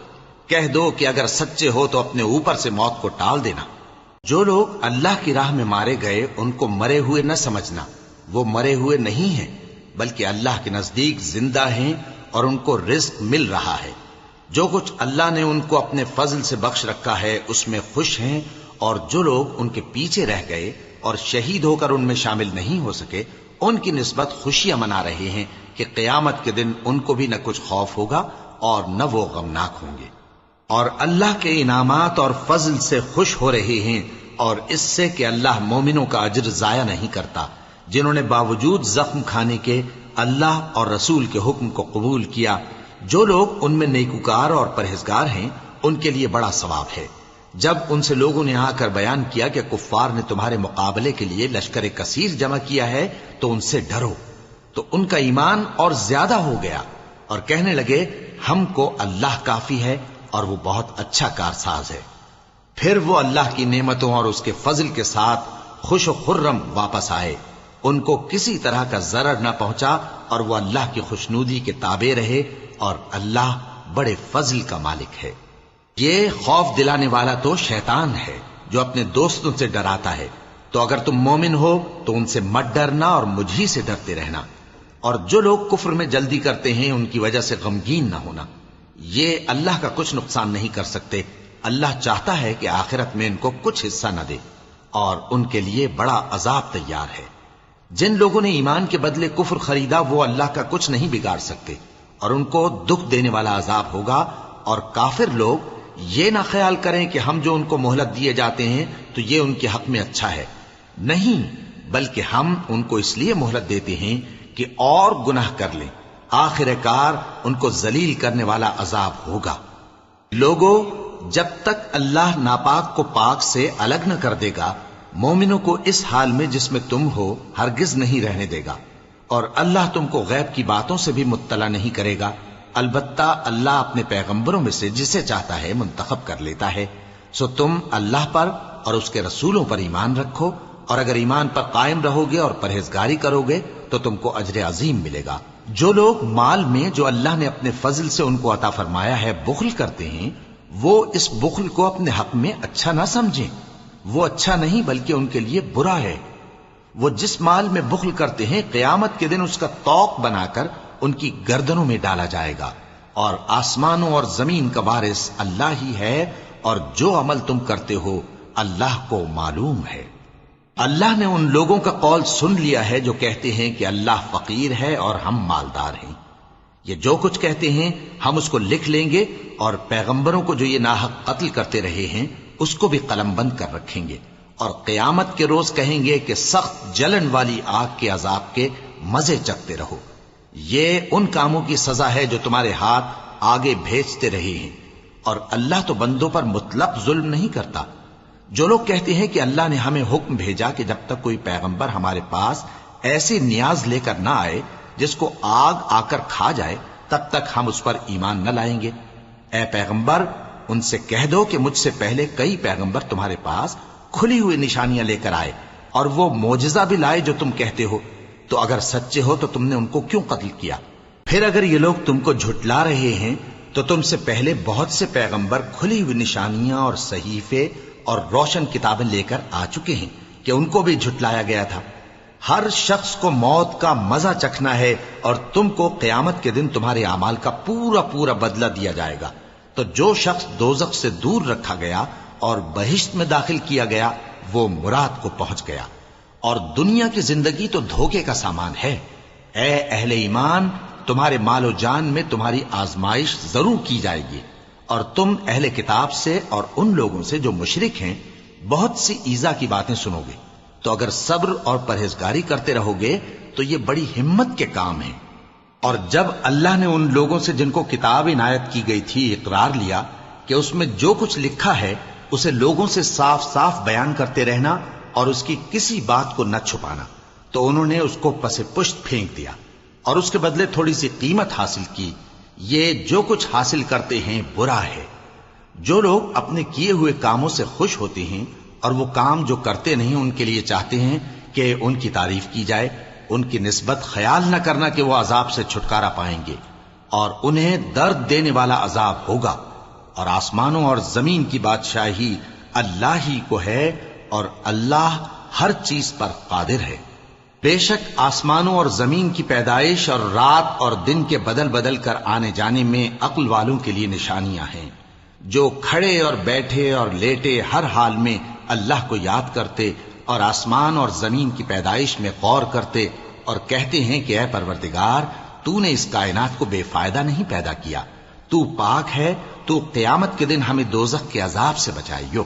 کہہ دو کہ اگر سچے ہو تو اپنے اوپر سے موت کو ٹال دینا۔ جو لوگ اللہ کی راہ میں مارے گئے ان کو مرے ہوئے نہ سمجھنا، وہ مرے ہوئے نہیں ہیں بلکہ اللہ کے نزدیک زندہ ہیں اور ان کو رزق مل رہا ہے۔ جو کچھ اللہ نے ان کو اپنے فضل سے بخش رکھا ہے اس میں خوش ہیں، اور جو لوگ ان کے پیچھے رہ گئے اور شہید ہو کر ان میں شامل نہیں ہو سکے ان کی نسبت خوشیاں منا رہے ہیں کہ قیامت کے دن ان کو بھی نہ کچھ خوف ہوگا اور نہ وہ غمناک ہوں گے، اور اللہ کے انعامات اور فضل سے خوش ہو رہے ہیں، اور اس سے کہ اللہ مومنوں کا اجر ضائع نہیں کرتا جنہوں نے باوجود زخم کھانے کے اللہ اور رسول کے حکم کو قبول کیا۔ جو لوگ ان میں نیکوکار اور پرہیزگار ہیں ان کے لیے بڑا ثواب ہے۔ جب ان سے لوگوں نے آ کر بیان کیا کہ کفار نے تمہارے مقابلے کے لیے لشکر کثیر جمع کیا ہے تو ان سے ڈرو، تو ان کا ایمان اور زیادہ ہو گیا اور کہنے لگے ہم کو اللہ کافی ہے اور وہ بہت اچھا کارساز ہے۔ پھر وہ اللہ کی نعمتوں اور اس کے فضل کے ساتھ خوش و خرم واپس آئے، ان کو کسی طرح کا ضرر نہ پہنچا اور وہ اللہ کی خوشنودی کے تابع رہے، اور اللہ بڑے فضل کا مالک ہے۔ یہ خوف دلانے والا تو شیطان ہے جو اپنے دوستوں سے ڈراتا ہے، تو اگر تم مومن ہو تو ان سے مت ڈرنا اور مجھ ہی سے ڈرتے رہنا، اور جو لوگ کفر میں جلدی کرتے ہیں ان کی وجہ سے غمگین نہ ہونا، یہ اللہ کا کچھ نقصان نہیں کر سکتے۔ اللہ چاہتا ہے کہ آخرت میں ان کو کچھ حصہ نہ دے، اور ان کے لیے بڑا عذاب تیار ہے۔ جن لوگوں نے ایمان کے بدلے کفر خریدا وہ اللہ کا کچھ نہیں بگاڑ سکتے، اور ان کو دکھ دینے والا عذاب ہوگا۔ اور کافر لوگ یہ نہ خیال کریں کہ ہم جو ان کو مہلت دیے جاتے ہیں تو یہ ان کے حق میں اچھا ہے، نہیں، بلکہ ہم ان کو اس لیے مہلت دیتے ہیں کہ اور گناہ کر لیں، آخر کار ان کو ذلیل کرنے والا عذاب ہوگا۔ لوگوں، جب تک اللہ ناپاک کو پاک سے الگ نہ کر دے گا مومنوں کو اس حال میں جس میں تم ہو ہرگز نہیں رہنے دے گا، اور اللہ تم کو غیب کی باتوں سے بھی مطلع نہیں کرے گا، البتہ اللہ اپنے پیغمبروں میں سے جسے چاہتا ہے منتخب کر لیتا ہے۔ سو تم اللہ پر اور اس کے رسولوں پر ایمان رکھو، اور اگر ایمان پر قائم رہو گے اور پرہیزگاری کرو گے تو تم کو اجر عظیم ملے گا۔ جو لوگ مال میں جو اللہ نے اپنے فضل سے ان کو عطا فرمایا ہے بخل کرتے ہیں، وہ اس بخل کو اپنے حق میں اچھا نہ سمجھیں، وہ اچھا نہیں بلکہ ان کے لیے برا ہے۔ وہ جس مال میں بخل کرتے ہیں قیامت کے دن اس کا طوق بنا کر ان کی گردنوں میں ڈالا جائے گا، اور آسمانوں اور زمین کا وارث اللہ ہی ہے، اور جو عمل تم کرتے ہو اللہ کو معلوم ہے۔ اللہ نے ان لوگوں کا قول سن لیا ہے جو کہتے ہیں کہ اللہ فقیر ہے اور ہم مالدار ہیں۔ یہ جو کچھ کہتے ہیں ہم اس کو لکھ لیں گے، اور پیغمبروں کو جو یہ ناحق قتل کرتے رہے ہیں اس کو بھی قلم بند کر رکھیں گے، اور قیامت کے روز کہیں گے کہ سخت جلن والی آگ کے عذاب کے مزے چکھتے رہو۔ یہ ان کاموں کی سزا ہے جو تمہارے ہاتھ آگے بھیجتے رہے ہیں، اور اللہ تو بندوں پر مطلق ظلم نہیں کرتا۔ جو لوگ کہتے ہیں کہ اللہ نے ہمیں حکم بھیجا کہ جب تک کوئی پیغمبر ہمارے پاس ایسی نیاز لے کر نہ آئے جس کو آگ آ کر کھا جائے تب تک ہم اس پر ایمان نہ لائیں گے، اے پیغمبر ان سے کہہ دو کہ مجھ سے پہلے کئی پیغمبر تمہارے پاس کھلی ہوئی نشانیاں لے کر آئے اور وہ معجزہ بھی لائے جو تم کہتے ہو، تو اگر سچے ہو تو تم نے ان کو کیوں قتل کیا؟ پھر اگر یہ لوگ تم کو جھٹلا رہے ہیں تو تم سے پہلے بہت سے پیغمبر کھلی ہوئی نشانیاں اور صحیفے اور روشن کتابیں لے کر آ چکے ہیں کہ ان کو بھی جھٹلایا گیا تھا۔ ہر شخص کو موت کا مزہ چکھنا ہے، اور تم کو قیامت کے دن تمہارے اعمال کا پورا پورا بدلہ دیا جائے گا۔ تو جو شخص دوزخ سے دور رکھا گیا اور بہشت میں داخل کیا گیا وہ مراد کو پہنچ گیا، اور دنیا کی زندگی تو دھوکے کا سامان ہے۔ اے اہل ایمان، تمہارے مال و جان میں تمہاری آزمائش ضرور کی جائے گی، اور تم اہل کتاب سے اور ان لوگوں سے جو مشرک ہیں بہت سی ایذا کی باتیں سنو گے، تو اگر صبر اور پرہیزگاری کرتے رہو گے تو یہ بڑی ہمت کے کام ہیں۔ اور جب اللہ نے ان لوگوں سے جن کو کتاب عنایت کی گئی تھی اقرار لیا کہ اس میں جو کچھ لکھا ہے اسے لوگوں سے صاف صاف بیان کرتے رہنا اور اس کی کسی بات کو نہ چھپانا، تو انہوں نے اس کو پس پشت پھینک دیا اور اس کے بدلے تھوڑی سی قیمت حاصل کی۔ یہ جو کچھ حاصل کرتے ہیں برا ہے۔ جو لوگ اپنے کیے ہوئے کاموں سے خوش ہوتے ہیں اور وہ کام جو کرتے نہیں ان کے لیے چاہتے ہیں کہ ان کی تعریف کی جائے، ان کی نسبت خیال نہ کرنا کہ وہ عذاب سے چھٹکارا پائیں گے، اور انہیں درد دینے والا عذاب ہوگا۔ اور آسمانوں اور زمین کی بادشاہی اللہ ہی کو ہے، اور اللہ ہر چیز پر قادر ہے۔ بے شک آسمانوں اور زمین کی پیدائش اور رات اور دن کے بدل بدل کر آنے جانے میں عقل والوں کے لیے نشانیاں ہیں، جو کھڑے اور بیٹھے اور لیٹے ہر حال میں اللہ کو یاد کرتے اور آسمان اور زمین کی پیدائش میں غور کرتے اور کہتے ہیں کہ اے پروردگار، تو نے اس کائنات کو بے فائدہ نہیں پیدا کیا، تو پاک ہے، تو قیامت کے دن ہمیں دوزخ کے عذاب سے بچائیو۔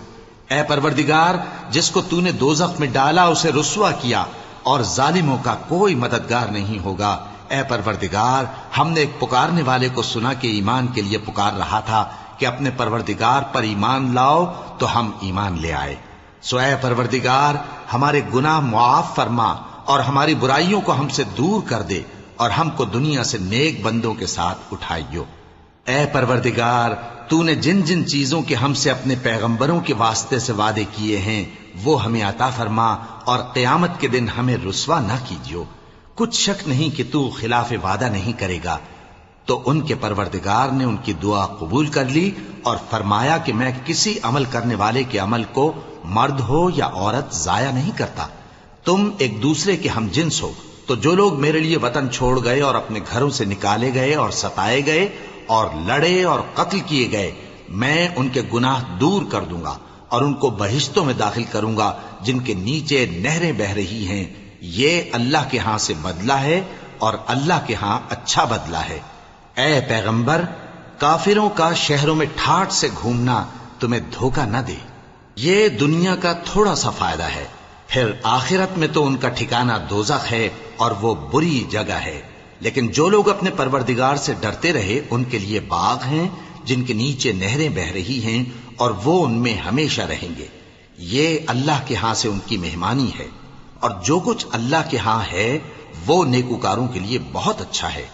اے پروردگار، جس کو تو نے دوزخ میں ڈالا اسے رسوا کیا، اور ظالموں کا کوئی مددگار نہیں ہوگا۔ اے پروردگار، ہم نے ایک پکارنے والے کو سنا کہ ایمان کے لیے پکار رہا تھا کہ اپنے پروردگار پر ایمان لاؤ، تو ہم ایمان لے آئے۔ سو اے پروردگار، ہمارے گناہ معاف فرما اور ہماری برائیوں کو ہم سے دور کر دے، اور ہم کو دنیا سے نیک بندوں کے ساتھ اٹھائیو۔ اے پروردگار، تو نے جن جن چیزوں کے ہم سے اپنے پیغمبروں کے واسطے سے وعدے کیے ہیں وہ ہمیں عطا فرما، اور قیامت کے دن ہمیں رسوا نہ کیجیو۔ کچھ شک نہیں کہ تو خلاف وعدہ نہیں کرے گا۔ تو ان کے پروردگار نے ان کی دعا قبول کر لی اور فرمایا کہ میں کسی عمل کرنے والے کے عمل کو مرد ہو یا عورت ضائع نہیں کرتا۔ تم ایک دوسرے کے ہم جنس ہو، تو جو لوگ میرے لیے وطن چھوڑ گئے اور اپنے گھروں سے نکالے گئے اور ستائے گئے اور لڑے اور قتل کیے گئے، میں ان کے گناہ دور کر دوں گا اور ان کو بہشتوں میں داخل کروں گا جن کے نیچے نہریں بہ رہی ہیں۔ یہ اللہ کے ہاں سے بدلہ ہے اور اللہ کے ہاں اچھا بدلہ ہے۔ اے پیغمبر، کافروں کا شہروں میں ٹھاٹ سے گھومنا تمہیں دھوکہ نہ دے، یہ دنیا کا تھوڑا سا فائدہ ہے، پھر آخرت میں تو ان کا ٹھکانہ دوزخ ہے اور وہ بری جگہ ہے۔ لیکن جو لوگ اپنے پروردگار سے ڈرتے رہے ان کے لیے باغ ہیں جن کے نیچے نہریں بہ رہی ہیں، اور وہ ان میں ہمیشہ رہیں گے۔ یہ اللہ کے ہاں سے ان کی مہمانی ہے، اور جو کچھ اللہ کے ہاں ہے وہ نیکوکاروں کے لیے بہت اچھا ہے۔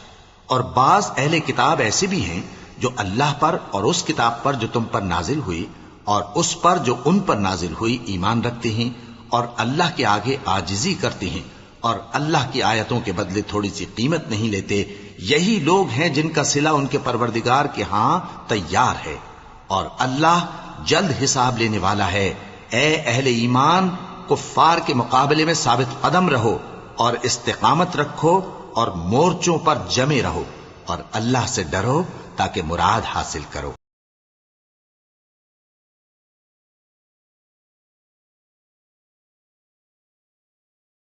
اور بعض اہل کتاب ایسے بھی ہیں جو اللہ پر اور اس کتاب پر جو تم پر نازل ہوئی اور اس پر جو ان پر نازل ہوئی ایمان رکھتے ہیں، اور اللہ کے آگے عاجزی کرتے ہیں، اور اللہ کی آیتوں کے بدلے تھوڑی سی قیمت نہیں لیتے۔ یہی لوگ ہیں جن کا صلہ ان کے پروردگار کے ہاں تیار ہے، اور اللہ جلد حساب لینے والا ہے۔ اے اہل ایمان، کفار کے مقابلے میں ثابت قدم رہو اور استقامت رکھو اور مورچوں پر جمے رہو، اور اللہ سے ڈرو تاکہ مراد حاصل کرو۔